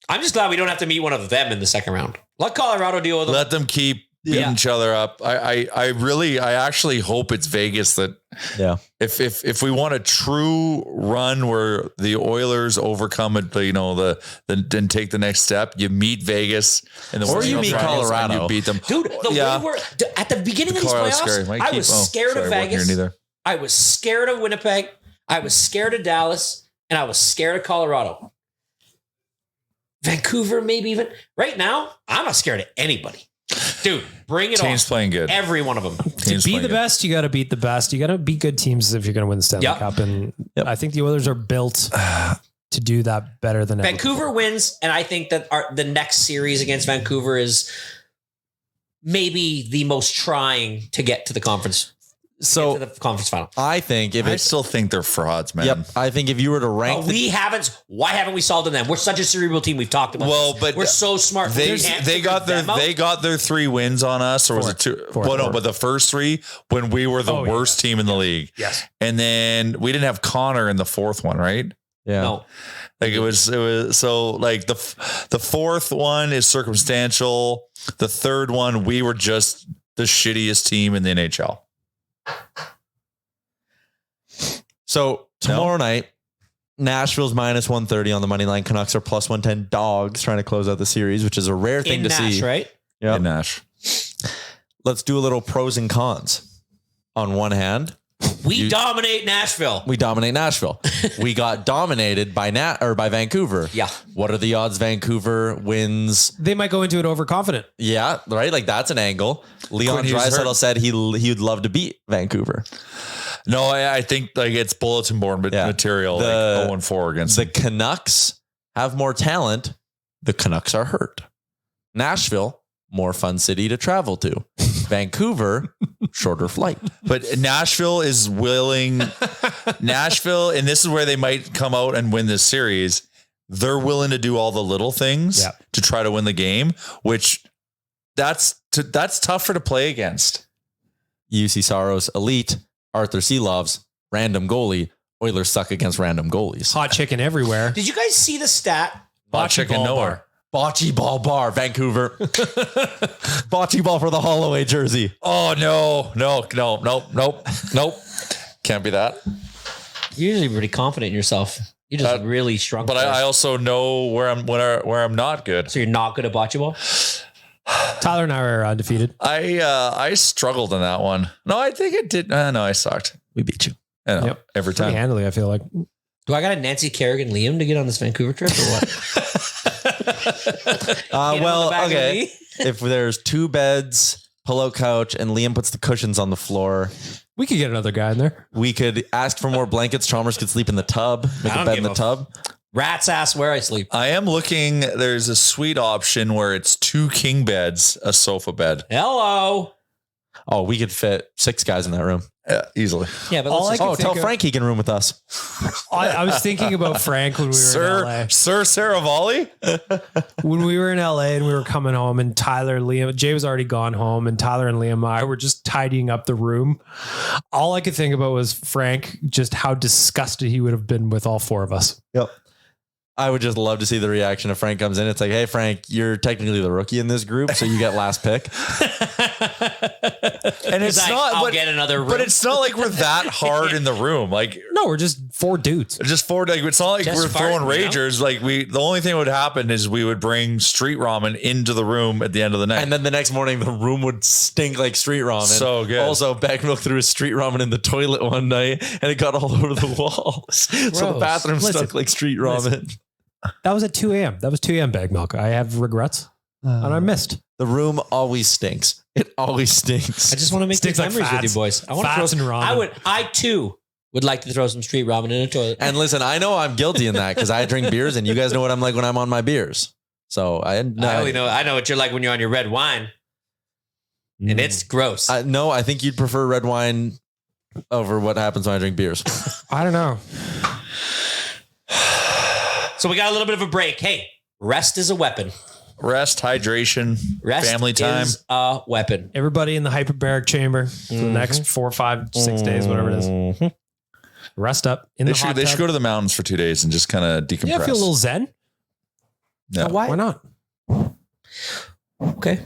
I'm just glad we don't have to meet one of them in the second round. Let Colorado deal with them. let them keep beating Yeah. each other up. I actually hope it's Vegas that Yeah. if we want a true run where the Oilers overcome it, then take the next step, you meet Vegas and Or you meet Colorado. you beat them. Dude, the way we're at the beginning of these Colorado's playoffs, scary. Might I keep- was scared of sorry, wasn't here Vegas. neither. I was scared of Winnipeg. I was scared of Dallas. and I was scared of Colorado. Vancouver, maybe even. Right now, I'm not scared of anybody. Dude, bring it on. Team's playing good. Every one of them. To be the best, you got to beat the best. You got to beat good teams if you're going to win the Stanley Cup. And I think the Oilers are built to do that better than Vancouver wins, and I think that the next series against Vancouver is maybe the most trying to get to the conference. So to the conference final. I think I still think they're frauds, man. Yep. I think if you were to rank, Why haven't we solved them? We're such a cerebral team. We've talked about. Well, this. but we're so smart. They got their 3 wins on us, or was it 2? No, but the first 3 when we were the worst team in the league. Yes, and then we didn't have Connor in the 4th one, right? Yeah. No. Like it was so like the 4th one is circumstantial. The 3rd one, we were just the shittiest team in the NHL. So tomorrow night, Nashville's minus 130 on the money line. Canucks are plus 110 dogs trying to close out the series, which is a rare thing to see. Right? Yeah. In Nash. Let's do a little pros and cons. On one hand, we dominate Nashville. We dominate Nashville. We got dominated by by Vancouver. Yeah. What are the odds Vancouver wins? They might go into it overconfident. Yeah, right. Like that's an angle. Leon Draisaitl said he would love to beat Vancouver. No, I think like it's bulletin board material. Like 0-4 against the Canucks have more talent. The Canucks are hurt. Nashville, more fun city to travel to. Vancouver, shorter flight. But Nashville is willing. Nashville, and this is where they might come out and win this series. They're willing to do all the little things to try to win the game, which that's tougher to play against. UC Saros elite. Arthur Seelov's random goalie. Oilers suck against random goalies. Hot chicken everywhere. Did you guys see the stat? Hot chicken nowhere. Bocce ball bar, Vancouver. Bocce ball for the Holloway jersey. Oh, nope. Can't be that. You're usually pretty confident in yourself. You just really strong. But I also know where I'm not good. So you're not good at bocce ball? Tyler and I are undefeated. I struggled in that one. No, I think it did. No, I sucked. We beat you. I know, every time. Pretty handily, I feel like. Do I got a Nancy Kerrigan Liam to get on this Vancouver trip or what? Well, okay. If there's 2 beds, pull-out couch, and Liam puts the cushions on the floor, we could get another guy in there. We could ask for more blankets. Chalmers could sleep in the tub. Make a bed in the tub. Rat's ass where I sleep. I am looking. There's a sweet option where it's 2 king beds, a sofa bed. Hello. Oh, we could fit 6 guys in that room. Easily. Yeah, but tell Frank he can room with us. I was thinking about Frank when we were in LA. Sir Saravalli? When we were in LA and we were coming home and Tyler and Liam, Jay was already gone home and Tyler and Liam and I were just tidying up the room. All I could think about was Frank, just how disgusted he would have been with all 4 of us. Yep. I would just love to see the reaction if Frank comes in. It's like, hey, Frank, you're technically the rookie in this group, so you get last pick. And it's like, not, I'll get another room. But it's not like we're that hard in the room. Like, no, we're just 4 dudes. Just 4. Like, it's not like Just we're throwing farting, ragers. Like the only thing that would happen is we would bring street ramen into the room at the end of the night. And then the next morning, the room would stink like street ramen. So good. Also, Beckmilk threw his street ramen in the toilet one night and it got all over the walls. So the bathroom stunk like street ramen. That was at 2 a.m. That was 2 a.m. bag milk. I have regrets and I missed. The room always stinks. It always stinks. I just want to make Stinks these like memories with fats. you boys. I want to Fats throw and ramen. I too would like to throw some street ramen in a toilet. And listen, I know I'm guilty in that because I drink beers and you guys know what I'm like when I'm on my beers. So I know what you're like when you're on your red wine. And it's gross. No, I think you'd prefer red wine over what happens when I drink beers. I don't know. So we got a little bit of a break. Hey, rest is a weapon. Rest, hydration, Rest family time. is a weapon. Everybody in the hyperbaric chamber for the next 4, 5, 6 days, whatever it is. Rest up in They the hot should tub. go to the mountains for 2 days and just kind of decompress. Yeah, feel a little zen. No. Why not? Okay.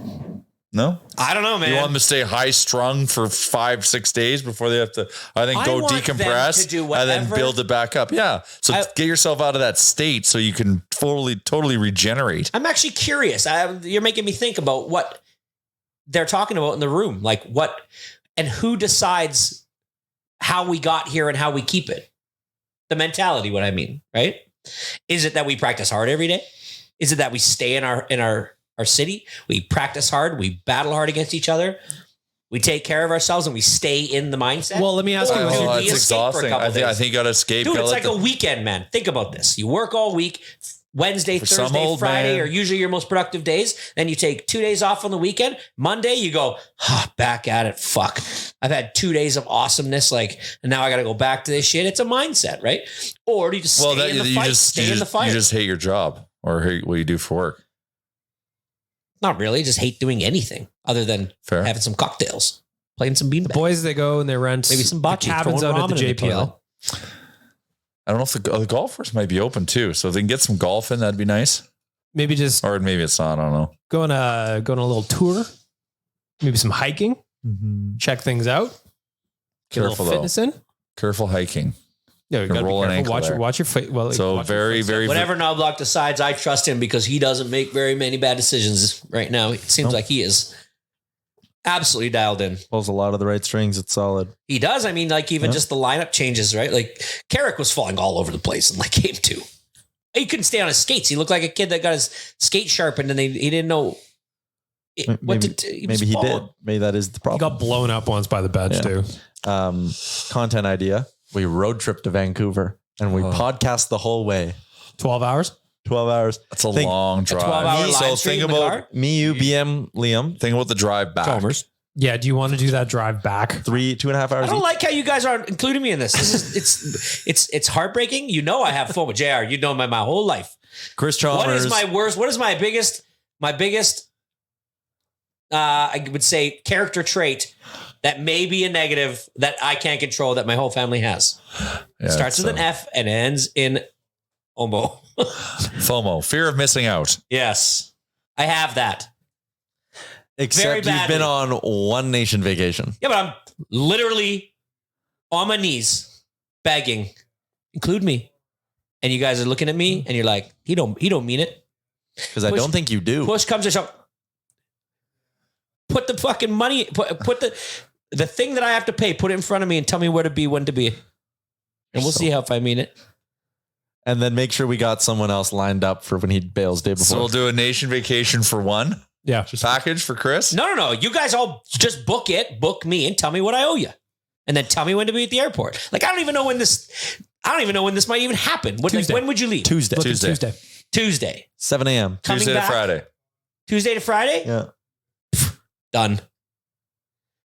No? I don't know, man. You want them to stay high strung for 5, 6 days before they have to, I think, I go want them decompress to do and then whatever- build it back up. Yeah. So get yourself out of that state so you can totally regenerate. I'm actually curious. You're making me think about what they're talking about in the room. Like what and who decides how we got here and how we keep it. the mentality, what I mean, right? Is it that we practice hard every day? Is it that we stay in our city? We practice hard. We battle hard against each other. We take care of ourselves and we stay in the mindset. Well, let me ask you. Or do Oh, we it's escape for a exhausting. couple I think days? you got to escape. Dude, Gotta it's let like a weekend, man. Think about this. You work all week. Wednesday, For some Thursday, old Friday man. are usually your most productive days. Then you take 2 days off on the weekend. Monday, you go, back at it. Fuck. I've had 2 days of awesomeness. Like, and now I got to go back to this shit. It's a mindset, right? Or do you just stay in the fight? Stay in the fight. You just hate your job or hate what you do for work. Not really. Just hate doing anything other than Fair. having some cocktails, playing some The beanbag. boys, they go and they rent Maybe some the bocce, cabins throwing out at the ramen in the JPL. I don't know if the golf course might be open too. So if they can get some golf in, that'd be nice. Maybe just Or maybe it's not. I don't know. go on a little tour. Maybe some hiking. Check things out. Get a Careful little though. fitness in. Careful hiking. Yeah, you You're gotta be rolling careful. ankle there. Watch your foot. Well, So watch your very, footsteps. very. Whatever Knobloch decides, I trust him because he doesn't make very many bad decisions right now. It seems like he is absolutely dialed in. Pulls a lot of the right strings. It's solid. He does. I mean, like even just the lineup changes, right? Like Carrick was falling all over the place in like game 2. He couldn't stay on his skates. He looked like a kid that got his skate sharpened and he didn't know what Maybe, to do. maybe he did. Maybe that is the He problem. got blown up once by the bench Yeah. too. Content idea. We road trip to Vancouver and we podcast the whole way. 12 hours. 12 hours. That's a Think- long drive. 12-hour So live stream think in the about car? Me, you, BM, Liam. think about the drive back. Chalmers. Yeah. Do you want to do that drive back? 2.5 hours. I don't each. like how you guys aren't including me in this. This is it's heartbreaking. You know I have fun with JR. You know my whole life. Chris Chalmers. What is my worst? What is my biggest? I would say character trait that may be a negative that I can't control that my whole family has. Yeah, Starts with so- an F and ends in Omo. FOMO, fear of missing out. Yes, I have that. very Except you've badly. been on One Nation vacation. Yeah, but I'm literally on my knees begging, include me. And you guys are looking at me and you're like, he don't mean it. Because I Push- don't think you do. Push comes to shove. Put the fucking money, put the thing that I have to pay, put it in front of me and tell me where to be, when to be. And we'll see how if I mean it. And then make sure we got someone else lined up for when he bails day before. So we'll do a nation vacation for one Yeah. package for Chris. No. You guys all just book me and tell me what I owe you. And then tell me when to be at the airport. Like, I don't even know when this might even happen. Tuesday. When would you leave? Tuesday. Look at Tuesday. Tuesday. 7 a.m. Coming Tuesday to back? Friday. Tuesday to Friday? Yeah. Done.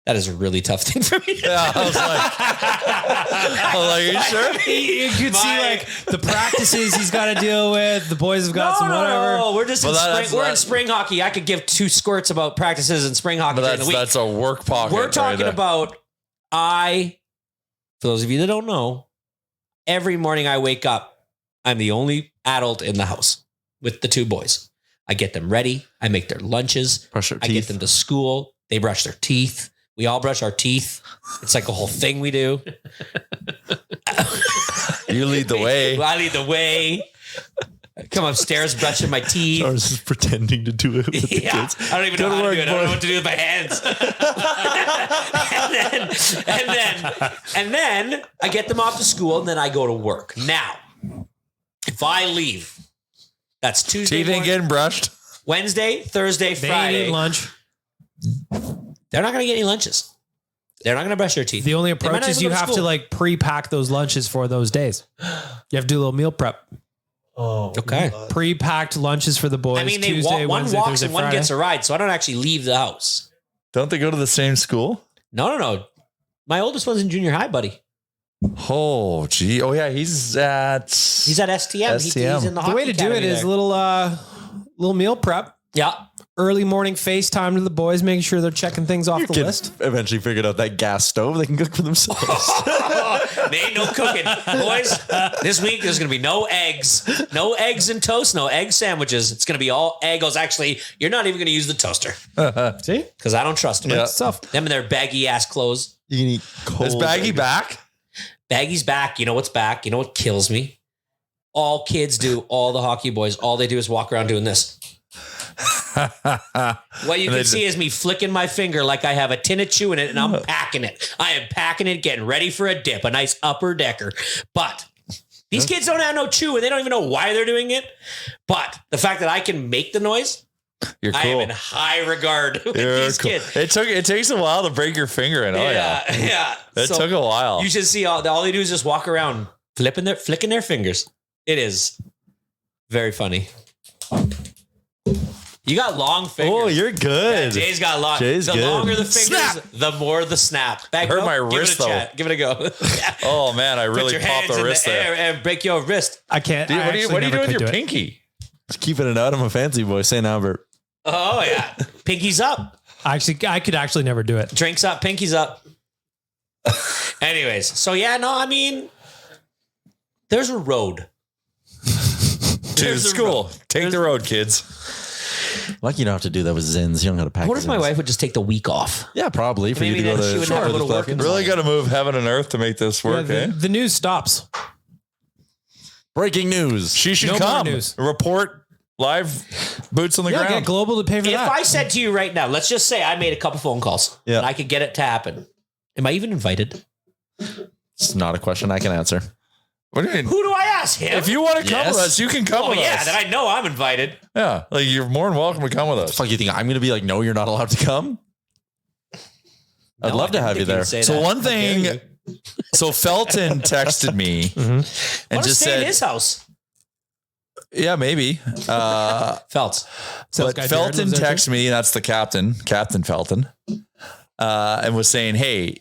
That is a really tough thing for me. Yeah, I was like, are you sure? You could see like the practices he's got to deal with. The boys have got some whatever. No. We're just Well, in that's- spring. We're in that- spring hockey. I could give 2 squirts about practices in spring hockey But during the week. that's a work pocket. We're right talking there. about for those of you that don't know, every morning I wake up, I'm the only adult in the house with the 2 boys. I get them ready. I make their lunches. Brush their I get teeth. them to school. They brush their teeth. We all brush our teeth. It's like a whole thing we do. You lead the way. I lead the way. I come upstairs brushing my teeth. I was just pretending to do it with the Yeah, kids. I don't even know how to do it. I don't know what to do with my hands. and then I get them off to school, and then I go to work. Now, if I leave, that's Tuesday, Teeth ain't morning, getting brushed. Wednesday, Thursday, They ain't Friday. eating lunch. They're not going to get any lunches. They're not going to brush their teeth. The only They might approach not is even you go to have to school. like pre-pack those lunches for those days. You have to do a little meal prep. Okay. Pre-packed lunches for the boys. I mean, they Tuesday, one Wednesday, walks Thursday, and one Friday. gets a ride, so I don't actually leave the house. Don't they go to the same school? No. My oldest one's in junior high, buddy. Oh, gee. Oh, yeah. He's at He's at STM. He's STM. in the The way hockey to do it academy is there. a little meal prep. Yeah. Early morning FaceTime to the boys, making sure they're checking things off the list. Eventually figured out that gas stove. They can cook for themselves. There ain't no cooking. Boys, this week there's going to be no eggs. No eggs and toast, no egg sandwiches. It's going to be all egos. Actually, you're not even going to use the toaster See? because I don't trust them. Yeah. It's tough. Them and their baggy ass clothes. You can eat cold. Is Baggy egg. back? Baggy's back. You know what's back? You know what kills me? All kids do, all the hockey boys, all they do is walk around doing this. What you And can they see is me flicking my finger like I have a tin of chew in it and I'm packing it. I am packing it, getting ready for a dip, a nice upper decker. But These kids don't have no chew and they don't even know why they're doing it. But the fact that I can make the noise, You're cool. I am in high regard with You're these cool. kids. It takes a while to break your finger in. Oh yeah. Yeah. It So took a while. you should see all they do is just walk around flicking their fingers. It is very funny. You got long fingers. Oh, you're good. Yeah, Jay's got long. Jay's the good. longer the fingers, Snap. the more the snap. Back Hurt up, my give wrist, it a chat. Give it a go. Oh man, I Put really your popped hands the in wrist the there. air and break your wrist. I can't. Dude, I what are you actually doing with never your could do it. pinky? Just keeping it out. I'm a fancy boy. St. Albert. Oh yeah, pinky's up. I could actually never do it. Drinks up, pinky's up. Anyways, so yeah, no, I mean, there's a road. To There's a school. road. Take the road, kids. Lucky you don't have to do that with Zins. You don't got to pack. What if my Zins. wife would just take the week off? Yeah, probably for Maybe you to go then to. she would have a little work in the Really got to move heaven and earth to make this work, Yeah, eh? the news stops. Breaking news. She should No more come. news. Report live, boots on the Yeah, ground. get Global to pay for If that. I said to you right now, let's just say I made a couple phone calls Yeah. and I could get it to happen. Am I even invited? It's not a question I can answer. What do you mean? Who do I ask? Him? If you want to come Yes. with us, you can come oh with yeah, us. then I know I'm invited. Yeah, like you're more than welcome to come with us. Fuck, you think I'm going to be like, no, you're not allowed to come? I'd No, love I to didn't have you think you'd there. say So that. one How dare you. thing, so Felton texted me I and want to just stay in said, his house. yeah, maybe. Feltz. But guy Jared Felton lives there texted me, that's the Captain Felton, and was saying, hey,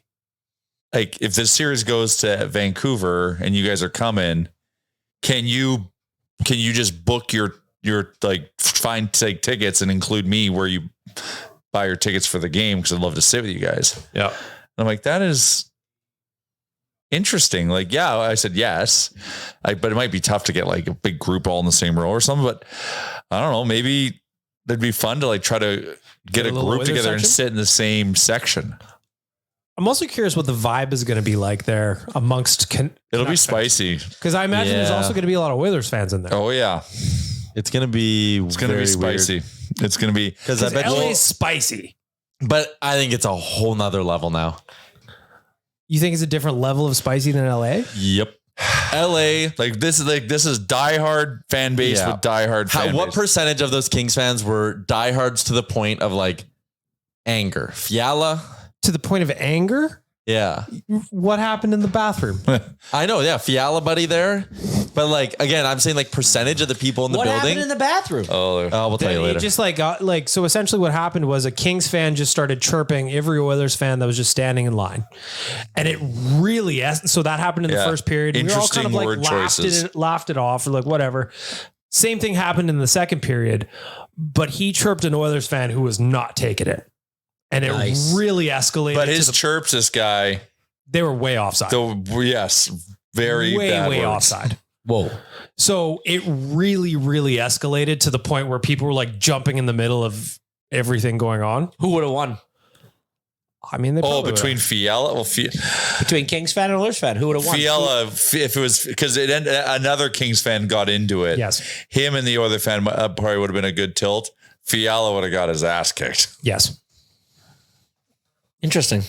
like if this series goes to Vancouver and you guys are coming, can you just book your like find take tickets and include me where you buy your tickets for the game? Because I'd love to sit with you guys. Yeah. And I'm like, that is interesting. Like, yeah, I said yes, but it might be tough to get like a big group all in the same row or something. But I don't know, maybe that'd be fun to like try to get a little group Oilers together and section? sit in the same section. I'm also curious what the vibe is going to be like there amongst. It'll be spicy. Because I imagine there's Yeah. also going to be a lot of Oilers fans in there. Oh yeah, It's going to be it's gonna be spicy. It's gonna be Because I bet LA is spicy. but I think it's a whole nother level now. You think it's a different level of spicy than LA? Yep. LA. like this is diehard fan base Yeah. with diehard fan What base. percentage of those Kings fans were diehards to the point of like anger? Fiala? To the point of anger? Yeah. What happened in the bathroom? I know. Yeah. Fiala buddy there. But like, again, I'm saying like percentage of the people in the What building. happened in the bathroom? Oh, We'll tell you It later. just like so essentially what happened was a Kings fan just started chirping every Oilers fan that was just standing in line. And it really, so that happened in the Yeah. first period. And we were all kind of like Interesting word choices. laughed it off or like whatever. Same thing happened in the second period, but he chirped an Oilers fan who was not taking it. And it Nice. really escalated. but to his the, chirps, this guy, they were way offside. yes, very way bad words. offside. Whoa. So it really, really escalated to the point where people were like jumping in the middle of everything going on. Who would have won? I mean, they Oh, probably between were. Fiala, well, Between Kings fan and Oilers fan, who would have won? Fiala, if it was because it ended, another Kings fan got into it. Yes. Him and the other fan probably would have been a good tilt. Fiala would have got his ass kicked. Yes. Interesting.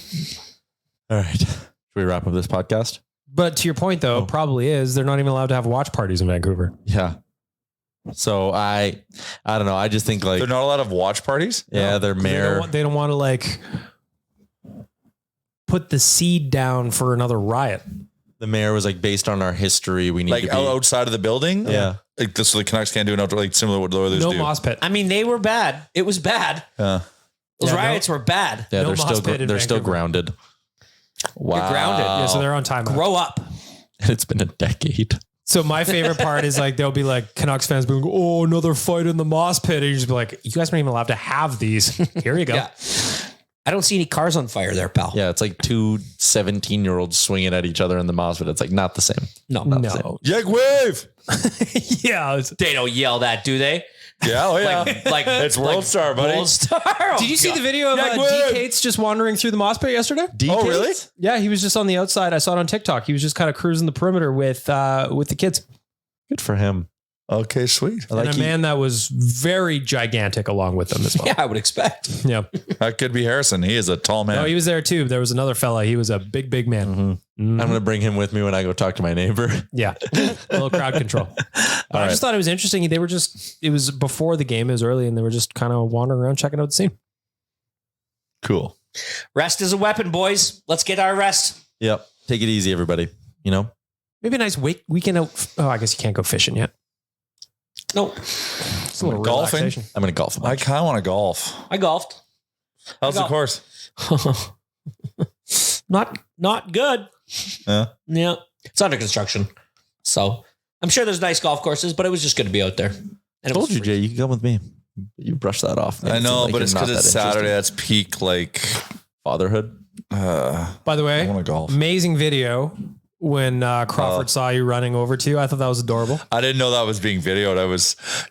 All right. Should we wrap up this podcast? But to your point, though, probably is they're not even allowed to have watch parties in Vancouver. Yeah. So I don't know. I just think like, They're not allowed to have watch parties. yeah, their mayor. They don't want to like put the seed down for another riot. The mayor was like, based on our history, we need Like to be. outside of the building. Yeah. Like this, so the Canucks can't do an outdoor, like similar to what the Oilers No do. moss pit. I mean, they were bad. It was bad. Yeah. Those Yeah, riots were bad. Yeah, No they're moss still pit in they're still Vancouver. grounded. Wow. You're grounded. Yeah, so they're on timeout. Grow up. It's been a decade. So my favorite part is like they'll be like Canucks fans being, oh, another fight in the moss pit. And you just be like, you guys aren't even allowed to have these. Here you go. Yeah. I don't see any cars on fire there, pal. Yeah, it's like two 17-year-olds swinging at each other in the moss, but it's like not the same. No. No. Yank wave. Yeah. it's- They don't yell that, do they? Yeah. Oh yeah. Like It's World Star, buddy. World Star. Oh, Did you see God. the video of Yeah, D. good. Cates just wandering through the moss pit yesterday? Oh really? Yeah, he was just on the outside. I saw it on TikTok. He was just kind of cruising the perimeter with the kids. Good for him. Okay, sweet. I like And a man that was very gigantic along with them as well. Yeah, I would expect. Yeah. That could be Harrison. He is a tall man. No, he was there too. There was another fella. He was a big, big man. I'm going to bring him with me when I go talk to my neighbor. Yeah. A little crowd control. I just thought it was interesting. It was before the game, it was early, and they were just kind of wandering around checking out the scene. Cool. Rest is a weapon, boys. Let's get our rest. Yep. Take it easy, everybody. You know? Maybe a nice weekend out. Oh, I guess you can't go fishing yet. Nope. It's a little Golfing? relaxation. I'm going to golf. I kind of want to golf. I golfed. How's the course? Not good. Yeah. Yeah. It's under construction. So I'm sure there's nice golf courses, but it was just good to be out there. And I told you, Jay, you can come with me. You brush that off. I know, but it's not because it's that Saturday. interesting. That's peak, like, Fatherhood. By the way, I want to golf. amazing video when Crawford saw you running over to you. I thought that was adorable. I didn't know that was being videoed.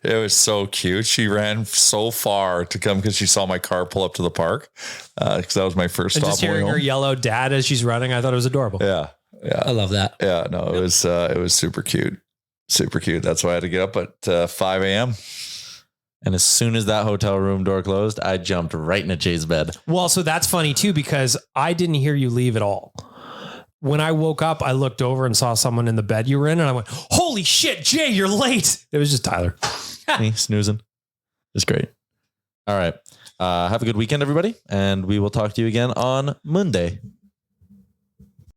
It was so cute. She ran so far to come because she saw my car pull up to the park. Because that was my first And stop. just hearing going her home. yell out "Dad" as she's running, I thought it was adorable. Yeah. I love that. Yeah. No, it was super cute. Super cute. That's why I had to get up at 5 a.m. And as soon as that hotel room door closed, I jumped right into Jay's bed. Well, so that's funny too, because I didn't hear you leave at all. When I woke up, I looked over and saw someone in the bed you were in, and I went, "Holy shit, Jay, you're late." It was just Tyler. Me snoozing. It's great. All right. Have a good weekend, everybody. And we will talk to you again on Monday.